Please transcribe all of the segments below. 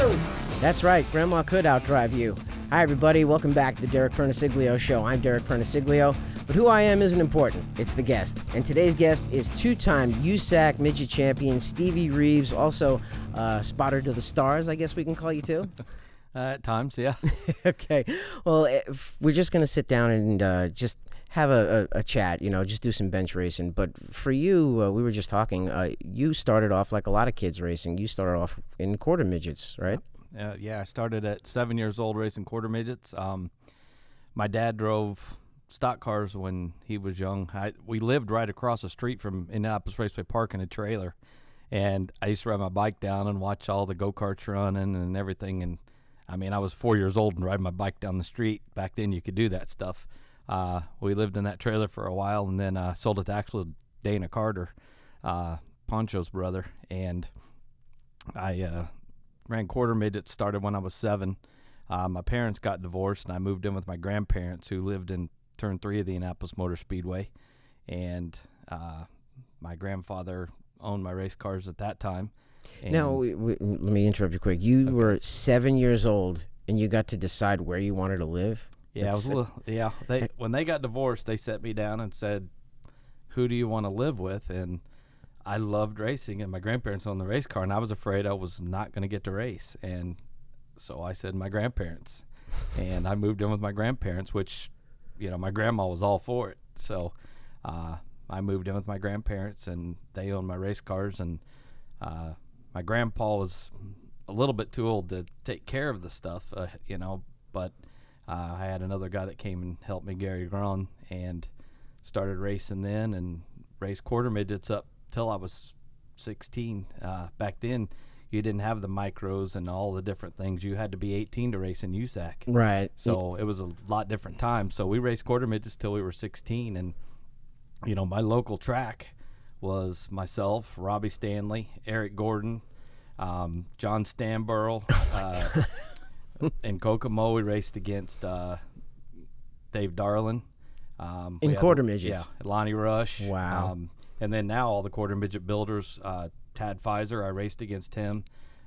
you! That's right, Grandma could outdrive you. Hi, everybody. Welcome back to the Derek Pernesiglio Show. I'm Derek Pernesiglio, but who I am isn't important. It's the guest. And today's guest is two-time USAC Midget Champion Stevie Reeves, also spotter to the stars, I guess we can call you, too. At times, yeah. Okay. Well, we're just going to sit down and just have a chat, just do some bench racing. But for you, we were just talking, you started off like a lot of kids racing. You started off in quarter midgets, right? Yeah, I started at 7 years old racing quarter midgets. My dad drove stock cars when he was young. We lived right across the street from Indianapolis Raceway Park in a trailer. And I used to ride my bike down and watch all the go-karts running and everything. And I was 4 years old and riding my bike down the street. Back then, you could do that stuff. We lived in that trailer for a while, and then sold it to actual Dana Carter, Poncho's brother. And I ran quarter midgets, started when I was 7. My parents got divorced, and I moved in with my grandparents, who lived in Turn 3 of the Indianapolis Motor Speedway. And my grandfather owned my race cars at that time. And now, let me interrupt you quick. You were 7 years old, and you got to decide where you wanted to live? Yeah, when they got divorced, they set me down and said, who do you want to live with? And I loved racing, and my grandparents owned the race car, and I was afraid I was not going to get to race. And so I said my grandparents. And I moved in with my grandparents, which, my grandma was all for it. So I moved in with my grandparents, and they owned my race cars. And my grandpa was a little bit too old to take care of the stuff, but I had another guy that came and helped me, Gary Gron, and started racing then and raced quarter midgets up till I was 16. Back then, you didn't have the micros and all the different things. You had to be 18 to race in USAC. Right. So it was a lot different time. So we raced quarter midgets till we were 16. And, my local track was myself, Robbie Stanley, Eric Gordon, John Stanborough. In Kokomo, we raced against Dave Darlin. In quarter midgets? Yeah, Lonnie Rush. Wow. And then now all the quarter midget builders, Tad Pfizer, I raced against him.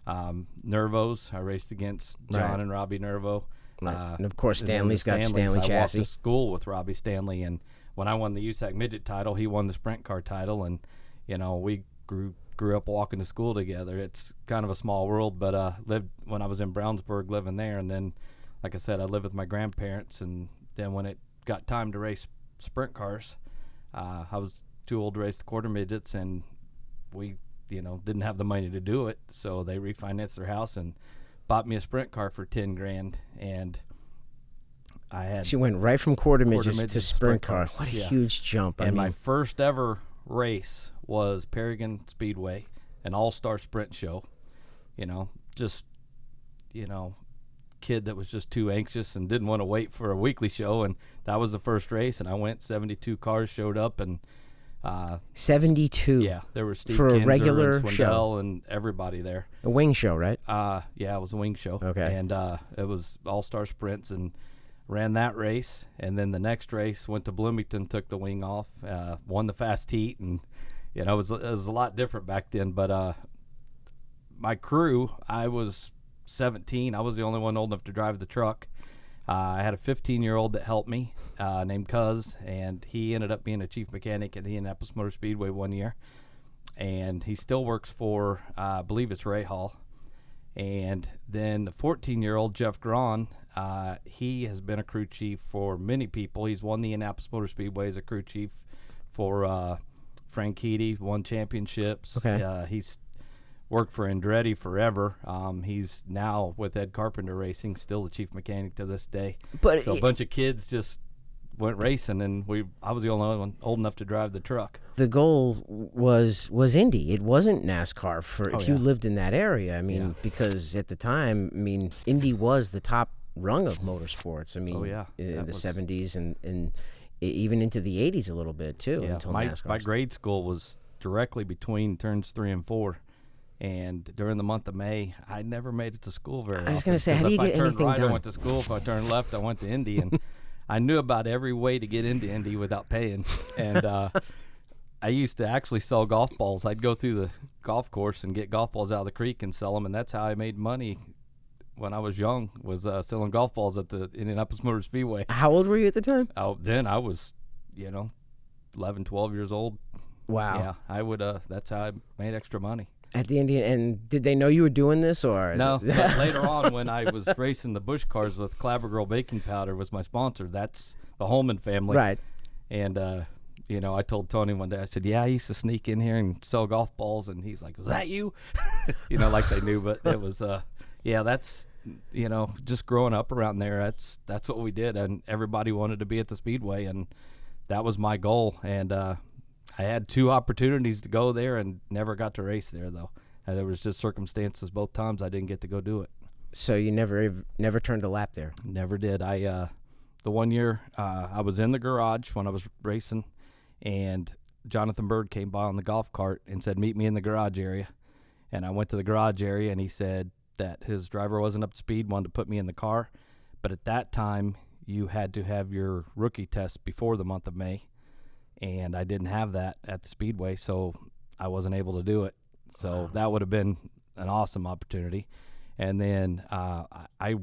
Nervos, I raced against John and Robbie Nervo. Right. And, of course, Stanley's got Stanley chassis. I walked to school with Robbie Stanley, and when I won the USAC Midget title, he won the sprint car title, and, we grew up walking to school together. It's kind of a small world, but lived when I was in Brownsburg living there, and then, like I said, I lived with my grandparents, and then when it got time to race sprint cars, I was too old to race the quarter midgets, and we didn't have the money to do it, so they refinanced their house and bought me a sprint car for $10,000, and I had. She went right from quarter midgets to sprint car. What a huge jump! And my first ever race was Paragon Speedway, an all-star sprint show. Kid that was just too anxious and didn't want to wait for a weekly show, and that was the first race, and I went. 72 cars showed up, and 72. Yeah, there was Steve for a Kinzer regular and Swindell show and everybody there. A wing show, right? Yeah, it was a wing show. Okay, and it was all-star sprints, and ran that race, and then the next race went to Bloomington, took the wing off, won the fast heat, and it was a lot different back then. But my crew, I was 17. I was the only one old enough to drive the truck. I had a 15-year-old that helped me named Cuz, and he ended up being a chief mechanic at the Indianapolis Motor Speedway one year, and he still works for, I believe it's Ray Hall. And then the 14-year-old Jeff Gron, he has been a crew chief for many people. He's won the Indianapolis Motor Speedway as a crew chief for Franchitti, won championships. Okay. He's worked for Andretti forever. He's now with Ed Carpenter Racing, still the chief mechanic to this day. But so a bunch of kids just went racing, and I was the only one old enough to drive the truck. The goal was Indy. It wasn't NASCAR if you lived in that area. Because at the time, Indy was the top rung of motorsports. In the 70s and even into the 80s a little bit too. Yeah, until NASCAR. My grade school was directly between turns 3 and 4. And during the month of May, I never made it to school very often. I was going to say, how do you get anything done? If I turned right, I went to school. If I turned left, I went to Indy. And I knew about every way to get into Indy without paying. And I used to actually sell golf balls. I'd go through the golf course and get golf balls out of the creek and sell them. And that's how I made money when I was young was selling golf balls at the Indianapolis Motor Speedway. How old were you at the time? Then I was, 11, 12 years old. Wow. Yeah, I would. That's how I made extra money. At the Indian, and did they know you were doing this, or no? But later on, when I was racing the Busch cars with Clabber Girl Baking Powder was my sponsor. That's the Holman family, right? And I told Tony one day, I said, "Yeah, I used to sneak in here and sell golf balls," and he's like, "Was that you?" Like they knew, but it was. That's just growing up around there. That's what we did, and everybody wanted to be at the Speedway, and that was my goal, and. I had 2 opportunities to go there and never got to race there, though. There was just circumstances both times I didn't get to go do it. So you never turned a lap there? Never did. The one year I was in the garage when I was racing, and Jonathan Bird came by on the golf cart and said, "Meet me in the garage area." And I went to the garage area, and he said that his driver wasn't up to speed, wanted to put me in the car. But at that time, you had to have your rookie test before the month of May. And I didn't have that at the Speedway, so I wasn't able to do it. So that would have been an awesome opportunity. And then I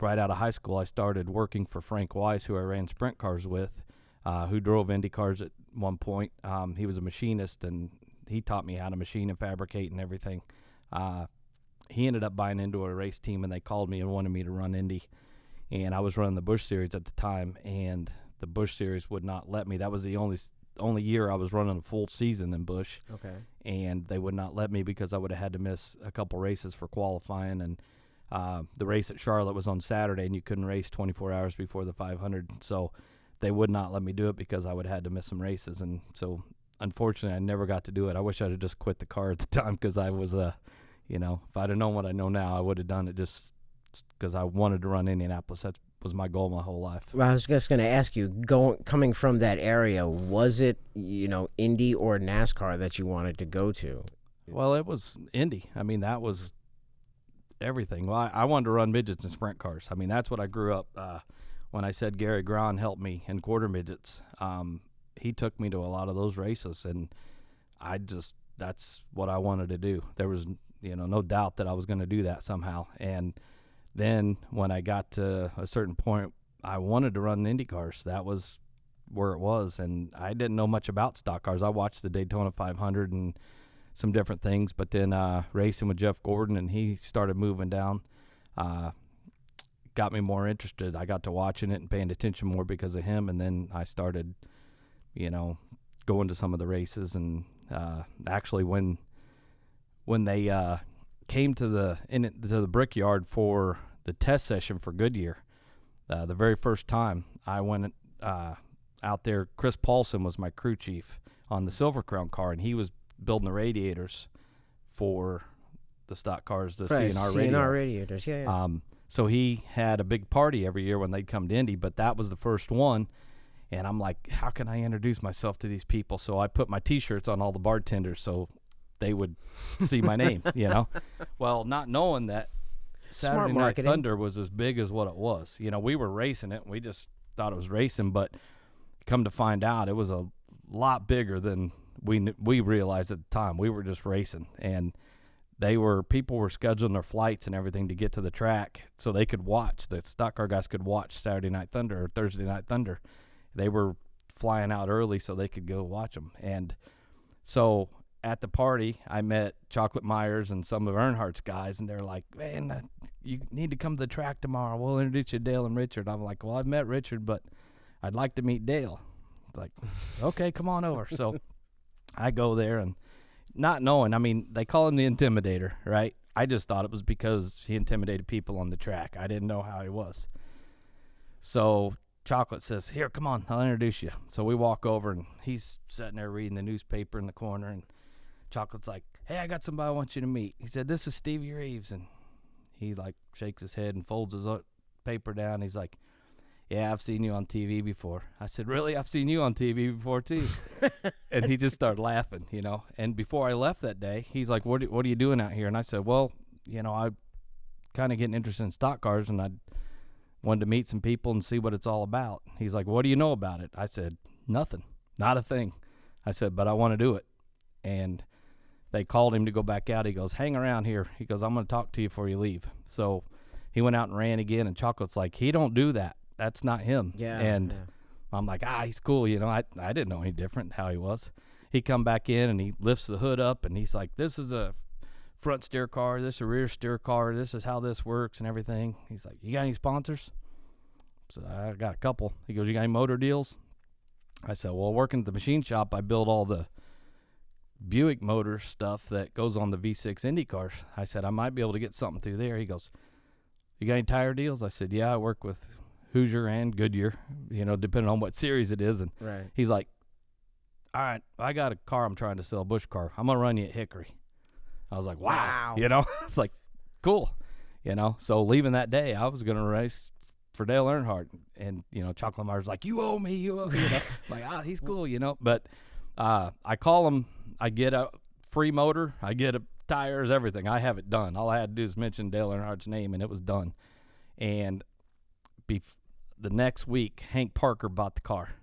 right out of high school, I started working for Frank Weiss, who I ran sprint cars with, who drove Indy cars at one point. He was a machinist, and he taught me how to machine and fabricate and everything. He ended up buying into a race team, and they called me and wanted me to run Indy. And I was running the Busch Series at the time, and the Busch Series would not let me. That was the only year I was running a full season in Busch. Okay. And they would not let me because I would have had to miss a couple races for qualifying. And the race at Charlotte was on Saturday, and you couldn't race 24 hours before the 500. So they would not let me do it because I would have had to miss some races. And so, unfortunately, I never got to do it. I wish I'd have just quit the car at the time because I was, if I'd have known what I know now, I would have done it just because I wanted to run Indianapolis. That was my goal my whole life. Well, I was just going to ask you, coming from that area, was it, Indy or NASCAR that you wanted to go to? Well, it was Indy. I mean, that was everything. Well, I wanted to run midgets and sprint cars. I mean, that's what I grew up. When I said Gary Grahn helped me in quarter midgets, he took me to a lot of those races, and that's what I wanted to do. There was, no doubt that I was going to do that somehow. And then when I got to a certain point, I wanted to run Indy cars. That was where it was, and I didn't know much about stock cars. I watched the Daytona 500 and some different things, but then racing with Jeff Gordon, and he started moving down, got me more interested. I got to watching it and paying attention more because of him, and then I started, going to some of the races. And actually, when they came to the Brickyard for the test session for Goodyear, the very first time I went out there, Chris Paulson was my crew chief on the Silver Crown car, and he was building the radiators for the stock cars, the CNR radiators. Yeah. So he had a big party every year when they'd come to Indy, but that was the first one. And I'm like, how can I introduce myself to these people? So I put my T-shirts on all the bartenders so they would see my name, Well, not knowing that Saturday Night Thunder was as big as what it was. We were racing it, and we just thought it was racing, but come to find out it was a lot bigger than we realized at the time. We were just racing, and people were scheduling their flights and everything to get to the track so they could watch. The stock car guys could watch Saturday Night Thunder or Thursday Night Thunder. They were flying out early so they could go watch them. And so at the party, I met Chocolate Myers and some of Earnhardt's guys, and they're like, "Man, you need to come to the track tomorrow. We'll introduce you to Dale and Richard." I'm like, "Well, I've met Richard, but I'd like to meet Dale." It's like, "Okay, come on over." So I go there, and not knowing, I mean, they call him the Intimidator, right? I just thought it was because he intimidated people on the track. I didn't know how he was. So Chocolate says, "Here, come on, I'll introduce you." So we walk over, and he's sitting there reading the newspaper in the corner, and Chocolate's like, "Hey, I got somebody I want you to meet." He said, "This is Stevie Reeves." And he shakes his head and folds his paper down. He's like, "Yeah, I've seen you on TV before." I said, "Really? I've seen you on TV before too." And he just started laughing, And before I left that day, he's like, what are you doing out here? And I said, "Well, I kind of getting interested in stock cars, and I wanted to meet some people and see what it's all about." He's like, "What do you know about it?" I said, "Nothing, not a thing." I said, "But I want to do it." And they called him to go back out. He goes, "Hang around here." He goes, "I'm going to talk to you before you leave." So he went out and ran again, and Chocolate's like, he don't do that. That's not him. Yeah. And yeah. I'm like, he's cool. I didn't know any different how he was. He come back in, and he lifts the hood up, and he's like, this is a front steer car. This is a rear steer car. This is how this works and everything. He's like, you got any sponsors? I said, I got a couple. He goes, you got any motor deals? I said, well, working at the machine shop, I build all the Buick motor stuff that goes on the V6 Indy cars. I said, I might be able to get something through there. He goes, you got any tire deals? I said, yeah, I work with Hoosier and Goodyear, depending on what series it is. And Right. he's like, all right, I got a car I'm trying to sell, a Bush car. I'm going to run you at Hickory. I was like, wow. It's like, cool. So leaving that day, I was going to race for Dale Earnhardt. And, Chocolate Mar's like, you owe me. Like, he's cool, But I call him. I get a free motor. I get tires, everything. I have it done. All I had to do is mention Dale Earnhardt's name, and it was done. And the next week, Hank Parker bought the car.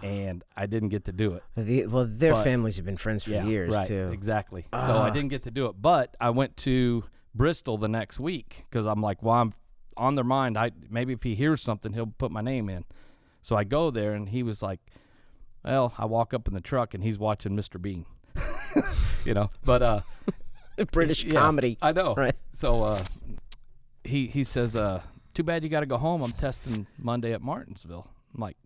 And I didn't get to do it. Their families have been friends for years, right, too. Exactly. So I didn't get to do it. But I went to Bristol the next week because I'm like, well, I'm on their mind. Maybe if he hears something, he'll put my name in. So I go there, and he was like, well, I walk up in the truck, and he's watching Mr. Bean. But British comedy. I know. Right. So he says, too bad you got to go home. I'm testing Monday at Martinsville. I'm like,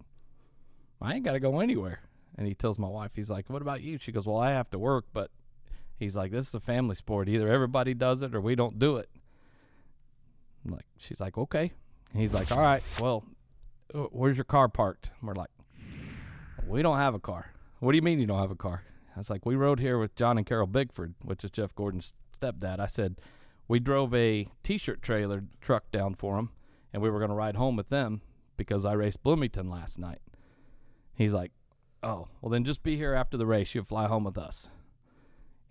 I ain't got to go anywhere. And he tells my wife, he's like, what about you? She goes, well, I have to work, but he's like, this is a family sport. Either everybody does it or we don't do it. I'm like, she's like, okay. And he's like, all right, well, where's your car parked? And we're like, we don't have a car. What do you mean you don't have a car? I was like, we rode here with John and Carol Bigford, which is Jeff Gordon's stepdad. I said, we drove a T-shirt trailer truck down for him, and we were going to ride home with them because I raced Bloomington last night. He's like, oh, well, then just be here after the race. You'll fly home with us.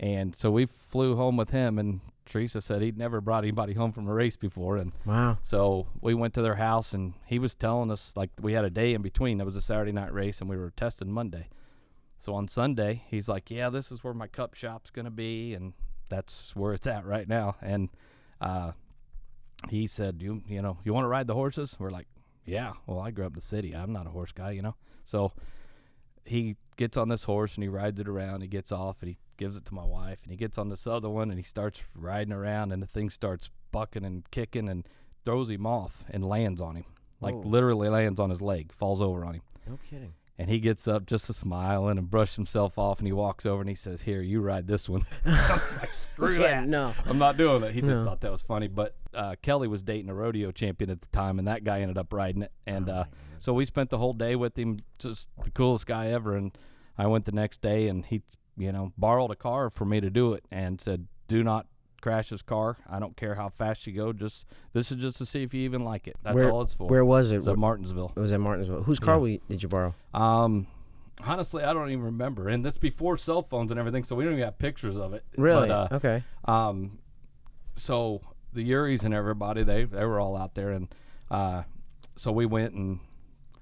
And so we flew home with him, and Teresa said he'd never brought anybody home from a race before. And wow. So we went to their house, and he was telling us, like, we had a day in between. That was a Saturday night race, and we were testing Monday. So on Sunday, he's like, yeah, this is where my cup shop's going to be, and that's where it's at right now. And he said, you want to ride the horses? We're like, yeah. Well, I grew up in the city. I'm not a horse guy, So he gets on this horse, and he rides it around. He gets off, and he gives it to my wife, and he gets on this other one, and he starts riding around, and the thing starts bucking and kicking and throws him off and lands on him. Like, literally lands on his leg, falls over on him. No kidding. And he gets up just a smiling and brushed himself off, and he walks over and he says, here, you ride this one. I was like, screw that. No. I'm not doing that. He just thought that was funny. But Kelly was dating a rodeo champion at the time, and that guy ended up riding it. And so we spent the whole day with him, just the coolest guy ever. And I went the next day, and he, borrowed a car for me to do it and said, do not crash his car. I don't care how fast you go. This is just to see if you even like it. That's all it's for. Where was it? It was at Martinsville. It was at Martinsville. Whose car did you borrow? Honestly, I don't even remember. And that's before cell phones and everything, so we don't even have pictures of it. Really? But, okay. So the Uris and everybody, they were all out there. And so we went and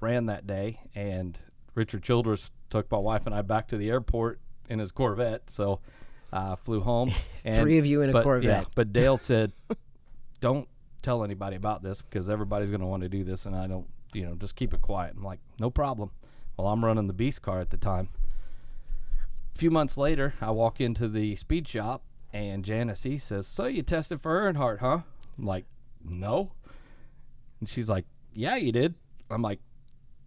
ran that day. And Richard Childress took my wife and I back to the airport in his Corvette. So flew home. And, Three of you in a Corvette. Yeah, but Dale said, don't tell anybody about this because everybody's going to want to do this, and I don't, just keep it quiet. I'm like, no problem. Well, I'm running the Beast car at the time. A few months later, I walk into the speed shop, and Janice E. says, so you tested for Earnhardt, huh? I'm like, no. And she's like, yeah, you did. I'm like,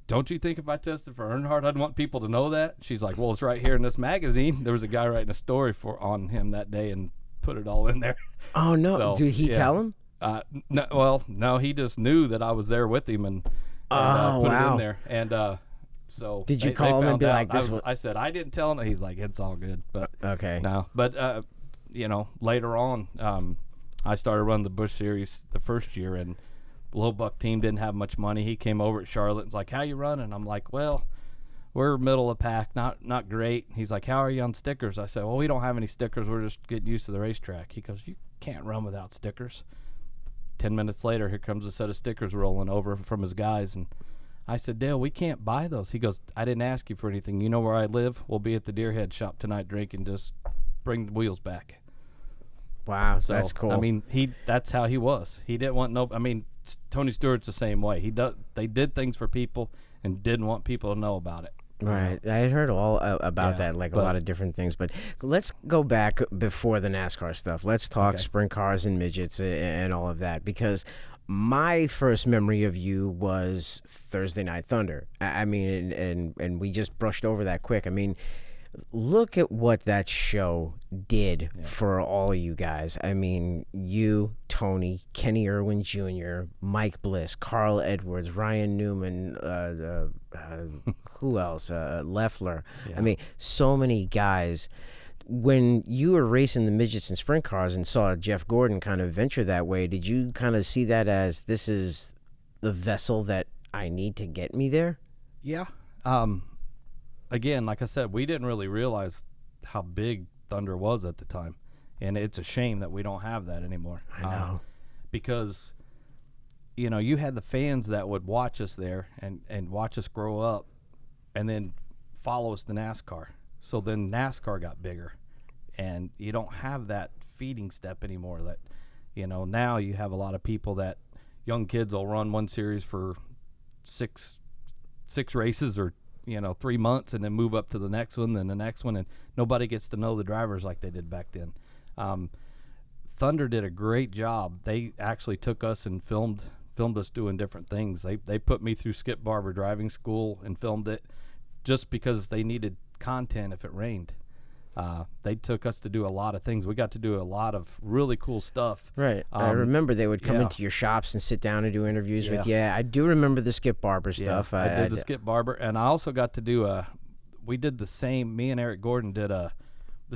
don't you think if I tested for Earnhardt, I'd want people to know that? She's like, well, it's right here in this magazine. There was a guy writing a story on him that day and put it all in there. Oh, no. So, Did he tell him? No, he just knew that I was there with him and put it in there. And so did you call him and be like, this? I said, I didn't tell him. He's like, it's all good. But okay. No. But, later on, I started running the Busch Series the first year, and Low Buck team didn't have much money. He came over at Charlotte and was like, how you running? I'm like, well, we're middle of the pack, not great. He's like, how are you on stickers? I said, well, we don't have any stickers. We're just getting used to the racetrack. He goes, you can't run without stickers. 10 minutes later, here comes a set of stickers rolling over from his guys. And I said, Dale, we can't buy those. He goes, I didn't ask you for anything. You know where I live? We'll be at the Deerhead shop tonight drinking. Just bring the wheels back. Wow, So that's cool. I mean, that's how he was. He didn't want no. I mean, Tony Stewart's the same way. They did things for people and didn't want people to know about it. Right. I had heard all about that, like a lot of different things. But let's go back before the NASCAR stuff. Let's talk sprint cars and midgets and all of that, because my first memory of you was Thursday Night Thunder. I mean, and we just brushed over that quick. I mean, look at what that show did for all of you guys. I mean, you, Tony, Kenny Irwin Jr., Mike Bliss, Carl Edwards, Ryan Newman, who else? Leffler. I mean, so many guys. When you were racing the midgets and sprint cars and saw Jeff Gordon kind of venture that way, did you kind of see that as, this is the vessel that I need to get me there? Yeah. Again, like I said, we didn't really realize how big Thunder was at the time, and it's a shame that we don't have that anymore. I know. Because, you know, you had the fans that would watch us there and watch us grow up and then follow us to NASCAR. So then NASCAR got bigger, and you don't have that feeding step anymore. That, you know, now you have a lot of people that young kids will run one series for six races or 3 months and then move up to the next one, then the next one, and nobody gets to know the drivers like they did back then. Thunder did a great job. They actually took us and filmed us doing different things. They put me through Skip Barber driving school and filmed it just because they needed content if it rained. They took us to do a lot of things. We got to do a lot of really cool stuff. Right. I remember they would come into your shops and sit down and do interviews with you. I do remember the Skip Barber stuff. I did the Skip Barber, and I also got to do we did the same, me and Eric Gordon did the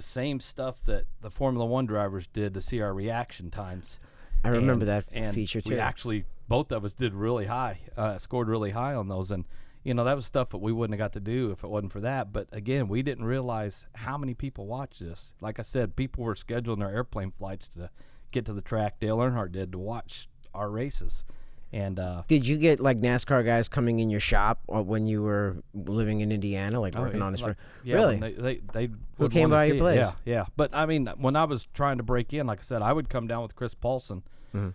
same stuff that the Formula One drivers did to see our reaction times. I remember that feature too. We actually, both of us did really high, scored really high on those, and that was stuff that we wouldn't have got to do if it wasn't for that. But again, we didn't realize how many people watched this. Like I said, people were scheduling their airplane flights to get to the track. Dale Earnhardt did, to watch our races. And did you get like NASCAR guys coming in your shop when you were living in Indiana, like working on a sprint? Really? They who came by your place? Yeah. But I mean, when I was trying to break in, like I said, I would come down with Chris Paulson. Mm-hmm.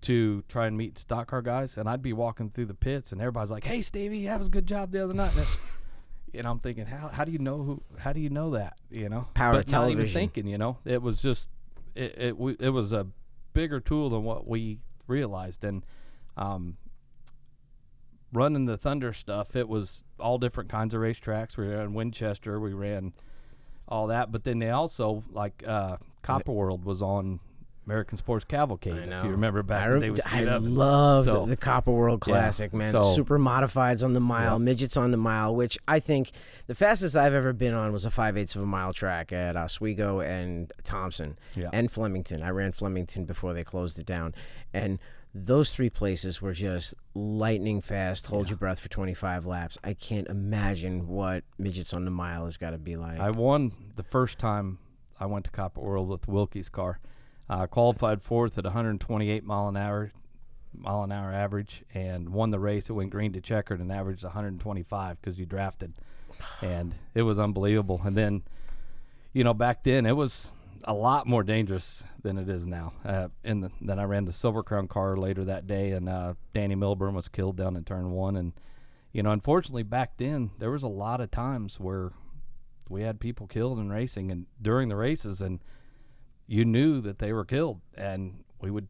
To try and meet stock car guys, and I'd be walking through the pits, and everybody's like, "Hey, Stevie, that was a good job the other night." And I'm thinking, how do you know that? Power but television. Not even thinking, it was just it was a bigger tool than what we realized. And running the Thunder stuff, it was all different kinds of racetracks. We ran Winchester, we ran all that, but then they also Copper World was on American Sports Cavalcade, if you remember back then. I loved the Copper World Classic, man. Super modifieds on the mile, midgets on the mile, which I think the fastest I've ever been on was a 5/8 of a mile track at Oswego and Thompson and Flemington. I ran Flemington before they closed it down. And those three places were just lightning fast, hold your breath for 25 laps. I can't imagine what midgets on the mile has got to be like. I won the first time I went to Copper World with the Wilkie's car. Qualified fourth at 128 mile an hour average, and won the race. It went green to checkered and averaged 125 because you drafted, and it was unbelievable. And then, back then it was a lot more dangerous than it is now. Then I ran the Silver Crown car later that day, and Danny Milburn was killed down in turn one. And unfortunately back then there was a lot of times where we had people killed in racing and during the races, and you knew that they were killed, and we would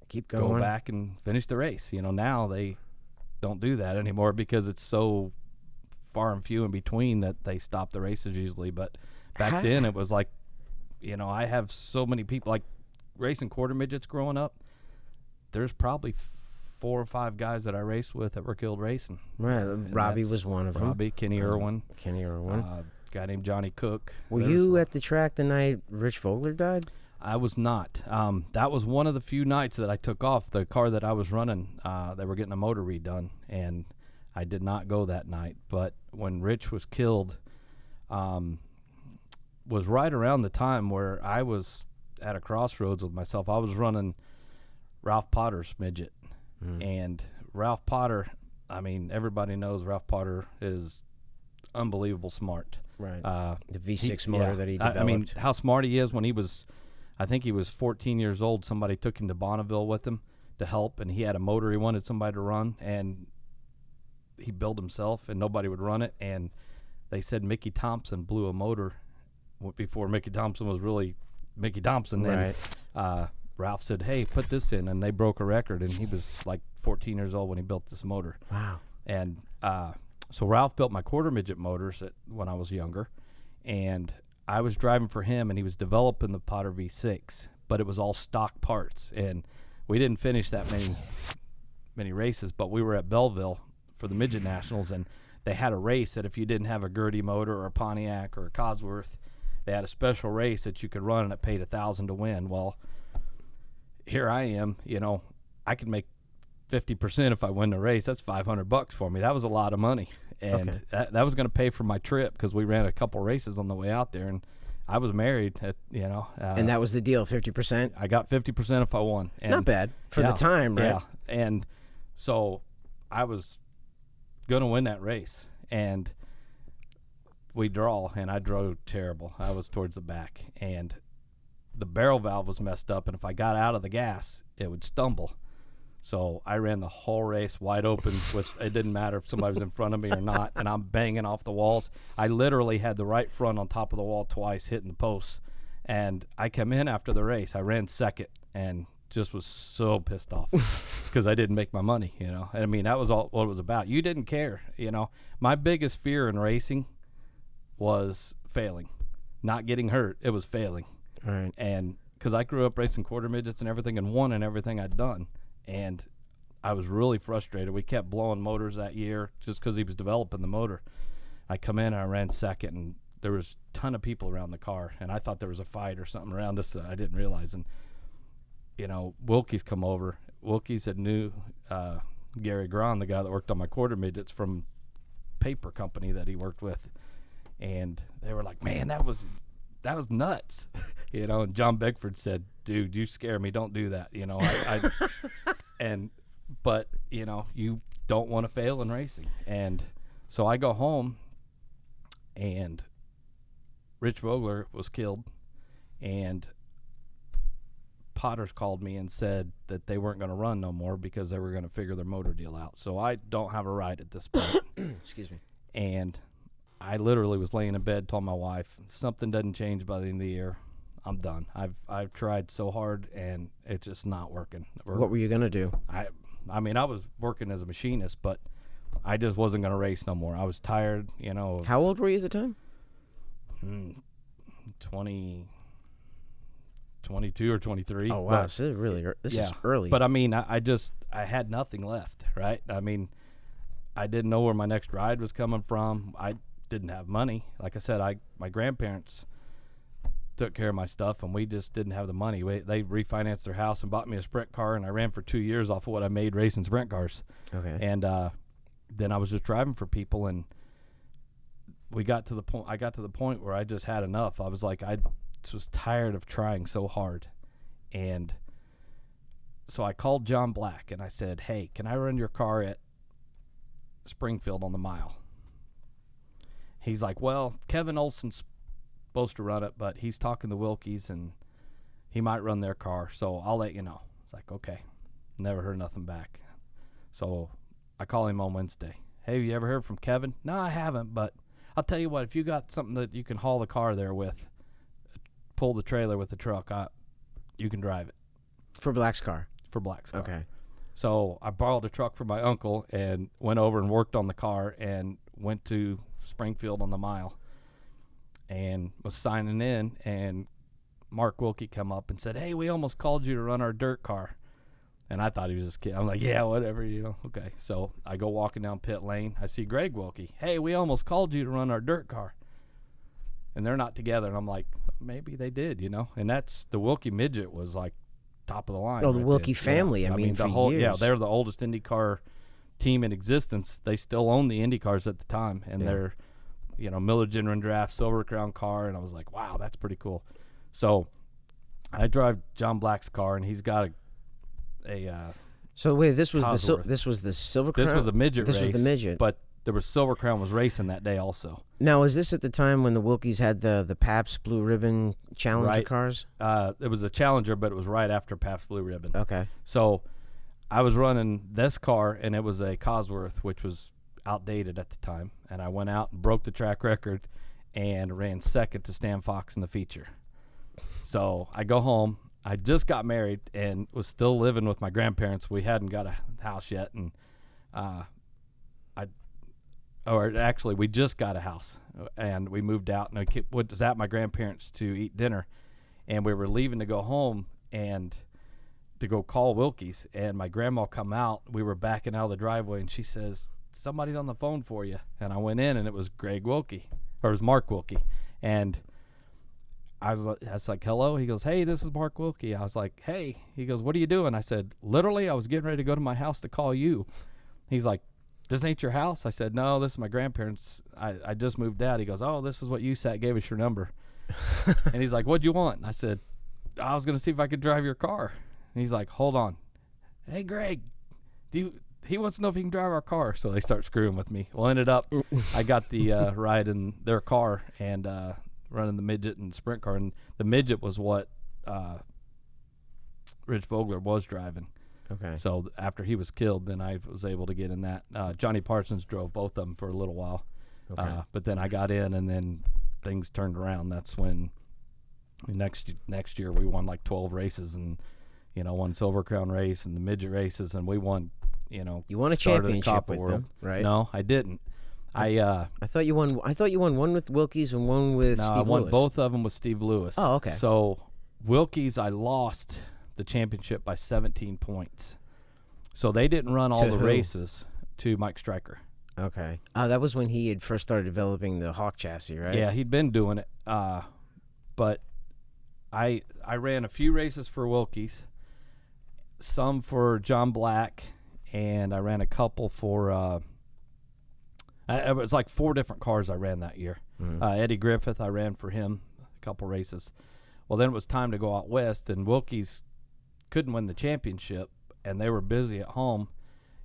keep going, go back and finish the race. now they don't do that anymore because it's so far and few in between that they stop the races usually. But back then it was like, I have so many people like racing quarter midgets growing up. There's probably 4 or 5 guys that I raced with that were killed racing. Right, Robbie was one of them. Kenny Irwin. Guy named Johnny Cook. Were you at the track the night Rich Vogler died? I was not. That was one of the few nights that I took off. The car that I was running, they were getting a motor redone, and I did not go that night. But when Rich was killed, was right around the time where I was at a crossroads with myself. I was running Ralph Potter's midget, and Ralph Potter, I mean, everybody knows Ralph Potter is unbelievable smart. Right. The V6 motor that he developed. I mean, how smart he is when he was I think he was 14 years old. Somebody took him to Bonneville with him to help, and he had a motor he wanted somebody to run, and he built himself, and nobody would run it. And they said Mickey Thompson blew a motor before Mickey Thompson was really Mickey Thompson. Right. And Ralph said, hey, put this in, and they broke a record, and he was like 14 years old when he built this motor. Wow. And so Ralph built my quarter midget motors when I was younger, and I was driving for him, and he was developing the Potter V6, but it was all stock parts, and we didn't finish that many races, but we were at Belleville for the Midget Nationals, and they had a race that if you didn't have a Gertie motor or a Pontiac or a Cosworth, they had a special race that you could run, and it paid $1,000 to win. Well, here I am, I could make 50% if I win the race. That's $500 for me. That was a lot of money, and that was going to pay for my trip because we ran a couple races on the way out there, and I was married, and that was the deal, 50%? I got 50% if I won. And not bad for the time, right? Yeah, and so I was going to win that race, and we draw, and I drove terrible. I was towards the back, and the barrel valve was messed up, and if I got out of the gas, it would stumble. So I ran the whole race wide open. It didn't matter if somebody was in front of me or not, and I'm banging off the walls. I literally had the right front on top of the wall twice, hitting the posts. And I come in after the race. I ran second and just was so pissed off because I didn't make my money, I mean, that was all what it was about. You didn't care, My biggest fear in racing was failing, not getting hurt. It was failing. All right. And because I grew up racing quarter midgets and everything and won in everything I'd done. And I was really frustrated. We kept blowing motors that year just because he was developing the motor. I come in and I ran second, and there was a ton of people around the car, and I thought there was a fight or something around us. I didn't realize. And, Wilkie's come over. Wilkie's had knew Gary Grahn, the guy that worked on my quarter midgets from paper company that he worked with. And they were like, man, that was nuts. And John Beckford said, dude, you scare me. Don't do that. But you don't want to fail in racing. And so I go home, and Rich Vogler was killed, and Potters called me and said that they weren't going to run no more because they were going to figure their motor deal out. So I don't have a ride at this point. Excuse me. And I literally was laying in bed, told my wife, if something doesn't change by the end of the year, I'm done. I've tried so hard, and it's just not working. What were you going to do? I mean, I was working as a machinist, but I just wasn't going to race no more. I was tired, How old were you at the time? 22 or 23. Oh, wow. So this is early. But, I mean, I had nothing left, right? I mean, I didn't know where my next ride was coming from. I didn't have money. Like I said, my grandparents took care of my stuff, and we just didn't have the money. They refinanced their house and bought me a sprint car, and I ran for 2 years off of what I made racing sprint cars. Okay. And then I was just driving for people, and I got to the point where I just had enough. I was like, I was tired of trying so hard. And so I called John Black, and I said, hey, can I run your car at Springfield on the mile? He's like, well, Kevin Olson's supposed to run it, but he's talking to Wilkies, and he might run their car, so I'll let you know. It's like, okay. Never heard nothing back. So I call him on Wednesday. Hey, you ever heard from Kevin? No, I haven't, but I'll tell you what, if you got something that you can haul the car there with, pull the trailer with the truck, you can drive it. For Black's car? For Black's car. Okay. So I borrowed a truck from my uncle and went over and worked on the car and went to Springfield on the mile and was signing in, and Mark Wilkie come up and said, hey, we almost called you to run our dirt car. And I thought he was just kidding. I'm like, yeah, whatever, okay. So I go walking down pit lane. I see Greg Wilkie. Hey, we almost called you to run our dirt car. And they're not together. And I'm like, maybe they did, And that's the Wilkie Midget was like top of the line. Oh, the Wilkie family. Yeah. I mean, the for years. Yeah, they're the oldest IndyCar team in existence. They still own the IndyCars at the time. And they're, Miller Genuine Draft, Silver Crown car. And I was like, wow, that's pretty cool. So I drive John Black's car, and he's got a so wait, this was Cosworth. the Silver Crown? This was a midget race. This was the midget. But there was Silver Crown was racing that day also. Now, was this at the time when the Wilkies had the Pabst Blue Ribbon Challenger cars? It was a Challenger, but it was right after Pabst Blue Ribbon. Okay. So I was running this car, and it was a Cosworth, which was outdated at the time. And I went out and broke the track record and ran second to Stan Fox in the feature. So I go home. I just got married and was still living with my grandparents. We hadn't got a house yet, and we just got a house, and we moved out, and I was at my grandparents to eat dinner, and we were leaving to go home and to go call Wilkie's, and my grandma come out. We were backing out of the driveway, and she says, "Somebody's on the phone for you." And I went in, and it was Greg Wilkie, or it was Mark Wilkie, and I was like, "Hello." He goes, "Hey, this is Mark Wilkie." I was like, "Hey." He goes, "What are you doing?" I said, "Literally, I was getting ready to go to my house to call you." He's like, "This ain't your house?" I said, "No, this is my grandparents. I just moved out." He goes, "Oh, this is what USAC gave us your number." And he's like, "What'd you want?" And I said, "I was going to see if I could drive your car." And he's like, "Hold on. Hey, Greg, he wants to know if he can drive our car." So they start screwing with me. Well, ended up, I got the ride in their car and running the midget and sprint car. And the midget was what Rich Vogler was driving. Okay. So after he was killed, then I was able to get in that. Johnny Parsons drove both of them for a little while. Okay. But then I got in, and then things turned around. That's when next year we won like 12 races, and won Silver Crown race and the midget races, and we won. You won a championship with them, right? No, I didn't. I thought you won. I thought you won one with Wilkies and one with Steve Lewis. I won both of them with Steve Lewis. Oh, okay. So Wilkies, I lost the championship by 17 points. So they didn't run all the races to Mike Stryker. Okay. That was when he had first started developing the Hawk chassis, right? Yeah, he'd been doing it. But I ran a few races for Wilkies, some for John Black, and I ran a couple for it was like 4 different cars I ran that year. Mm-hmm. Eddie Griffith, I ran for him a couple races. Well, then it was time to go out west, and Wilkies couldn't win the championship, and they were busy at home,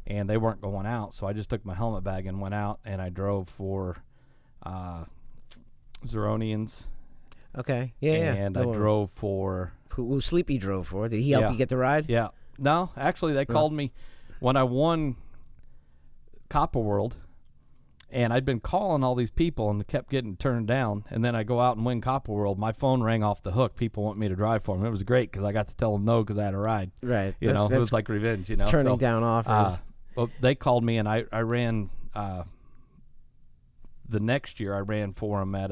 and they weren't going out. So I just took my helmet bag and went out, and I drove for Zeronians. Okay, yeah. And I drove for... Who Sleepy drove for? Did he help you get the ride? Yeah. No, actually, they called me when I won Copper World, and I'd been calling all these people and kept getting turned down. And then I go out and win Copper World. My phone rang off the hook. People want me to drive for them. It was great because I got to tell them no because I had a ride. Right. It was like revenge, Turning down offers. Well, they called me, and I ran the next year. I ran for them at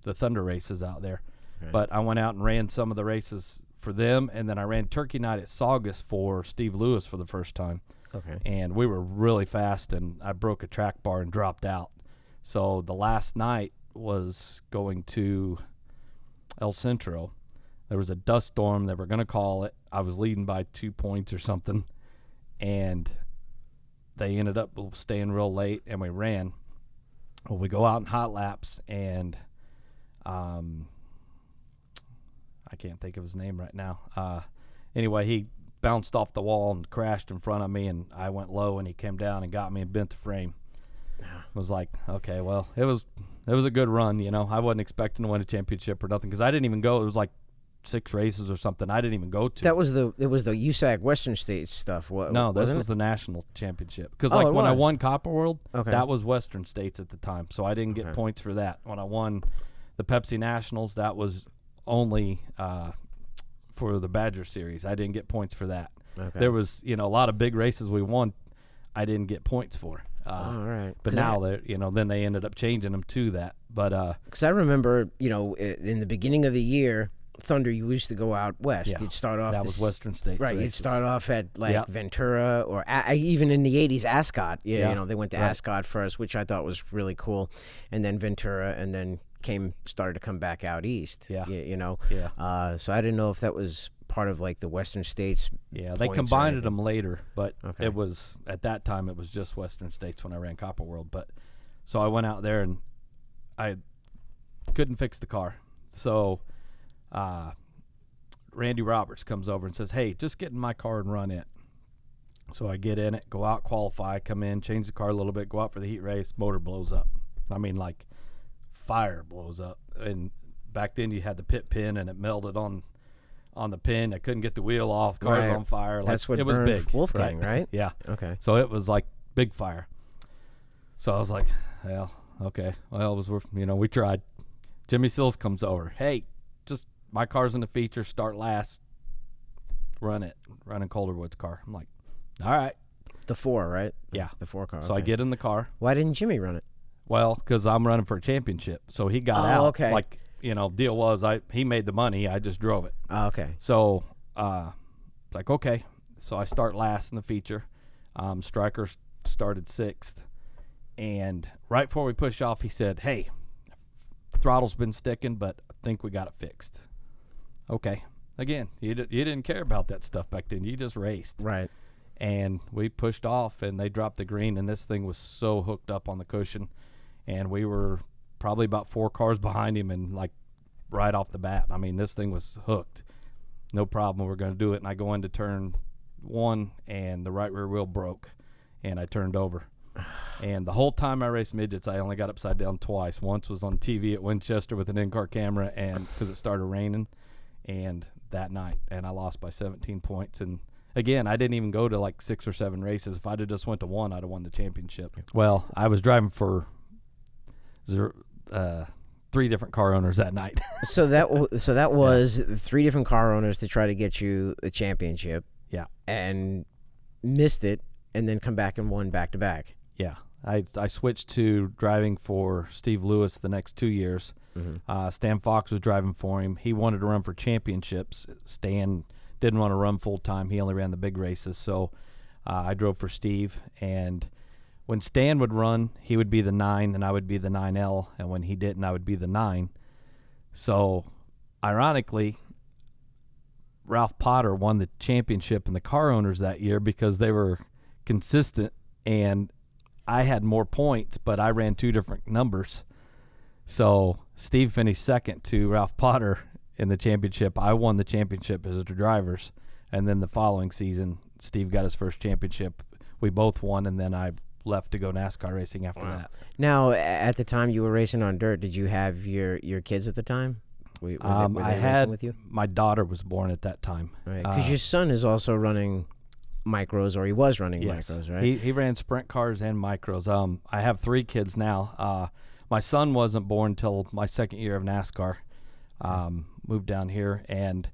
the Thunder races out there. Okay. But I went out and ran some of the races for them, and then I ran Turkey Night at Saugus for Steve Lewis for the first time. Okay. And we were really fast, and I broke a track bar and dropped out. So the last night was going to El Centro. There was a dust storm. They were going to call it. I was leading by 2 points or something, and they ended up staying real late, and we ran. Well, we go out in hot laps, and I can't think of his name right now. Anyway, he bounced off the wall and crashed in front of me, and I went low, and he came down and got me and bent the frame. It was like, okay, well, it was a good run, I wasn't expecting to win a championship or nothing because I didn't even go. It was like 6 races or something I didn't even go to. It was the USAC Western States stuff. No, this was the national championship. Because when I won Copper World, that was Western States at the time, so I didn't get points for that. When I won the Pepsi Nationals, that was only for the Badger Series. I didn't get points for that. Okay. There was, a lot of big races we won I didn't get points for. All right. But now, then they ended up changing them to that. But because I remember, in the beginning of the year, Thunder, you used to go out west. Yeah, you'd start off. That was Western States. Right. Races. You'd start off at Ventura or even in the 80s, Ascot. Yeah. They went to Ascot first, which I thought was really cool. And then Ventura, and then started to come back out east. Yeah. Yeah. So I didn't know if that was part of like the Western States. Yeah, they combined them later, but it was at that time it was just Western States when I ran Copper World. But so I went out there and I couldn't fix the car. So Randy Roberts comes over and says, "Hey, just get in my car and run it." So I get in it, go out, qualify, come in, change the car a little bit, go out for the heat race, motor blows up. I mean, like fire blows up. And back then you had the pit pin and it melted on the pin. I couldn't get the wheel off. Car's on fire. Like, that's what it was burned big. Wolfgang, right? Yeah. Okay. So it was like big fire. So I was like, well, okay. Well, it was worth, we tried. Jimmy Sills comes over. Hey, just my car's in the feature, start last, running Calderwood's car. I'm like, all right. The 4, right? Yeah. The 4 car. So okay. I get in the car. Why didn't Jimmy run it? Well, because I'm running for a championship. So he got out. Okay. Like, deal was he made the money. I just drove it. Oh, okay. So, like, okay. So I start last in the feature. Stryker started 6th. And right before we push off, he said, hey, throttle's been sticking, but I think we got it fixed. Okay. Again, you didn't care about that stuff back then. You just raced. Right. And we pushed off, and they dropped the green, and this thing was so hooked up on the cushion. And we were probably about 4 cars behind him, and, like, right off the bat. I mean, this thing was hooked. No problem. We're going to do it. And I go into turn 1, and the right rear wheel broke, and I turned over. And the whole time I raced midgets, I only got upside down twice. Once was on TV at Winchester with an in-car camera, and because it started raining, and that night, and I lost by 17 points. And again, I didn't even go to like 6 or 7 races. If I'd have just went to 1, I'd have won the championship. Well, I was driving for 3 different car owners that night. So that was 3 different car owners to try to get you the championship. Yeah. And missed it, and then come back and won back to back. Yeah. I switched to driving for Steve Lewis the next 2 years. Mm-hmm. Stan Fox was driving for him. He wanted to run for championships. Stan didn't want to run full time. He only ran the big races. So I drove for Steve. And when Stan would run, he would be the 9 and I would be the 9L. And when he didn't, I would be the 9. So ironically, Ralph Potter won the championship in the car owners that year because they were consistent, and I had more points, but I ran 2 different numbers. So Steve finished 2nd to Ralph Potter in the championship. I won the championship as the drivers, and then the following season, Steve got his first championship. We both won, and then I left to go NASCAR racing after that. Now, at the time you were racing on dirt, did you have your kids at the time? Were they racing with you? My daughter was born at that time. Right, because your son is also running micros, or he was running micros, right? He ran sprint cars and micros. I have 3 kids now. My son wasn't born until my 2nd year of NASCAR. Moved down here, and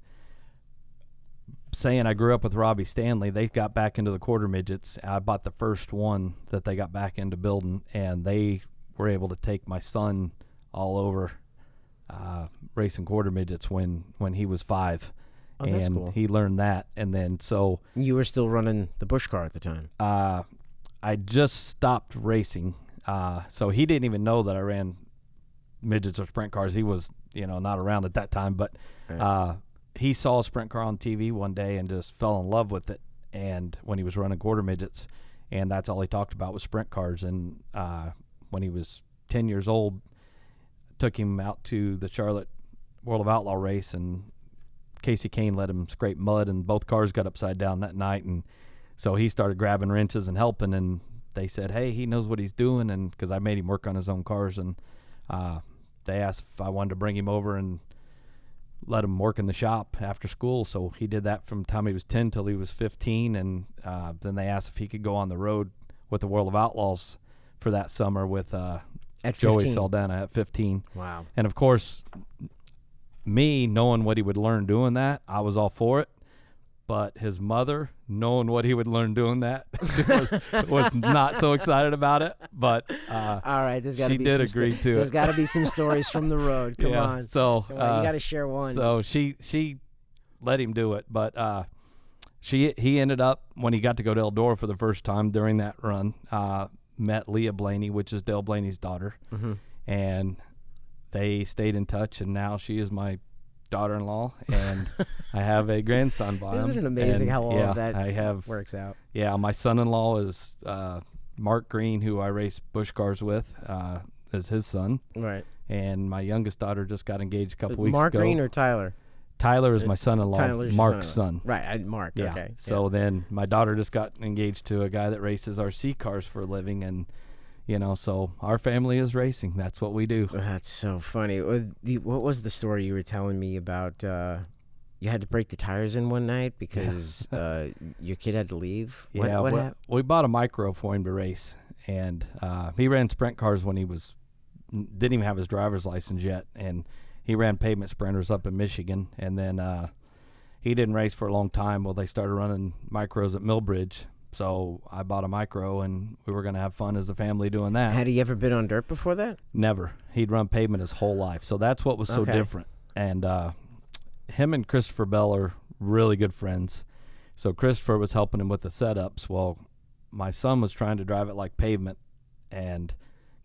saying I grew up with Robbie Stanley, they got back into the quarter midgets. I bought the first one that they got back into building, and they were able to take my son all over racing quarter midgets when he was 5. Oh, that's and cool. He learned that, and then so you were still running the Busch car at the time. I just stopped racing, so he didn't even know that I ran midgets or sprint cars. He was not around at that time, but right. He saw a sprint car on TV one day and just fell in love with it. And when he was running quarter midgets, and that's all he talked about was sprint cars. And when he was 10 years old, took him out to the Charlotte World of Outlaw race, and Casey Kane let him scrape mud, and both cars got upside down that night. And so he started grabbing wrenches and helping, and they said, hey, he knows what he's doing, and because I made him work on his own cars. And they asked if I wanted to bring him over and let him work in the shop after school. So he did that from the time he was 10 till he was 15, and then they asked if he could go on the road with the World of Outlaws for that summer with Joey Saldana at 15. Wow. And, of course, me knowing what he would learn doing that, I was all for it. But his mother, knowing what he would learn doing that, was not so excited about it. But all right, there's got to be agree to it. There's got to be some stories from the road. Come on. So you got to share one. So she let him do it, but he ended up, when he got to go to Eldora for the first time during that run, met Leah Blaney, which is Dale Blaney's daughter, and they stayed in touch, and now she is my daughter-in-law, and I have a grandson by him. Isn't it amazing how all of that works out? Yeah, my son-in-law is Mark Green, who I race Busch cars with, is his son. Right. And my youngest daughter just got engaged a couple weeks ago. Mark Green or Tyler? Tyler is my son-in-law, Tyler's Mark's son. Right, Mark. Yeah. Okay. So then my daughter just got engaged to a guy that races RC cars for a living, and so our family is racing. That's what we do. That's so funny. What was the story you were telling me about? You had to break the tires in one night because your kid had to leave? What happened? We bought a micro for him to race, and he ran sprint cars when he didn't even have his driver's license yet, and he ran pavement sprinters up in Michigan, and then he didn't race for a long time. Well, they started running micros at Millbridge, so I bought a micro, and we were going to have fun as a family doing that. Had he ever been on dirt before that? Never. He'd run pavement his whole life, so that's what was so different. And him and Christopher Bell are really good friends, so Christopher was helping him with the setups. Well, my son was trying to drive it like pavement, and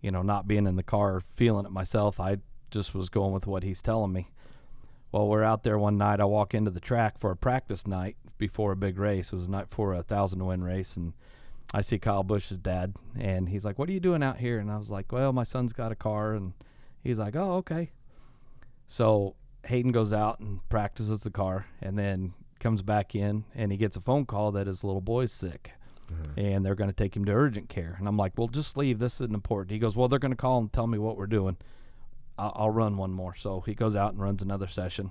not being in the car, feeling it myself, I just was going with what he's telling me. Well, we're out there one night. I walk into the track for a practice night before a big race. It was a night before a 1,000-to-win race, and I see Kyle Busch's dad, and he's like, "What are you doing out here?" And I was like, "Well, my son's got a car," and he's like, "Oh, okay." So Hayden goes out and practices the car, and then comes back in, and he gets a phone call that his little boy's sick. And they're going to take him to urgent care. And I'm like, well, just leave. This isn't important. He goes, well, they're going to call and tell me what we're doing. I'll run one more. So he goes out and runs another session,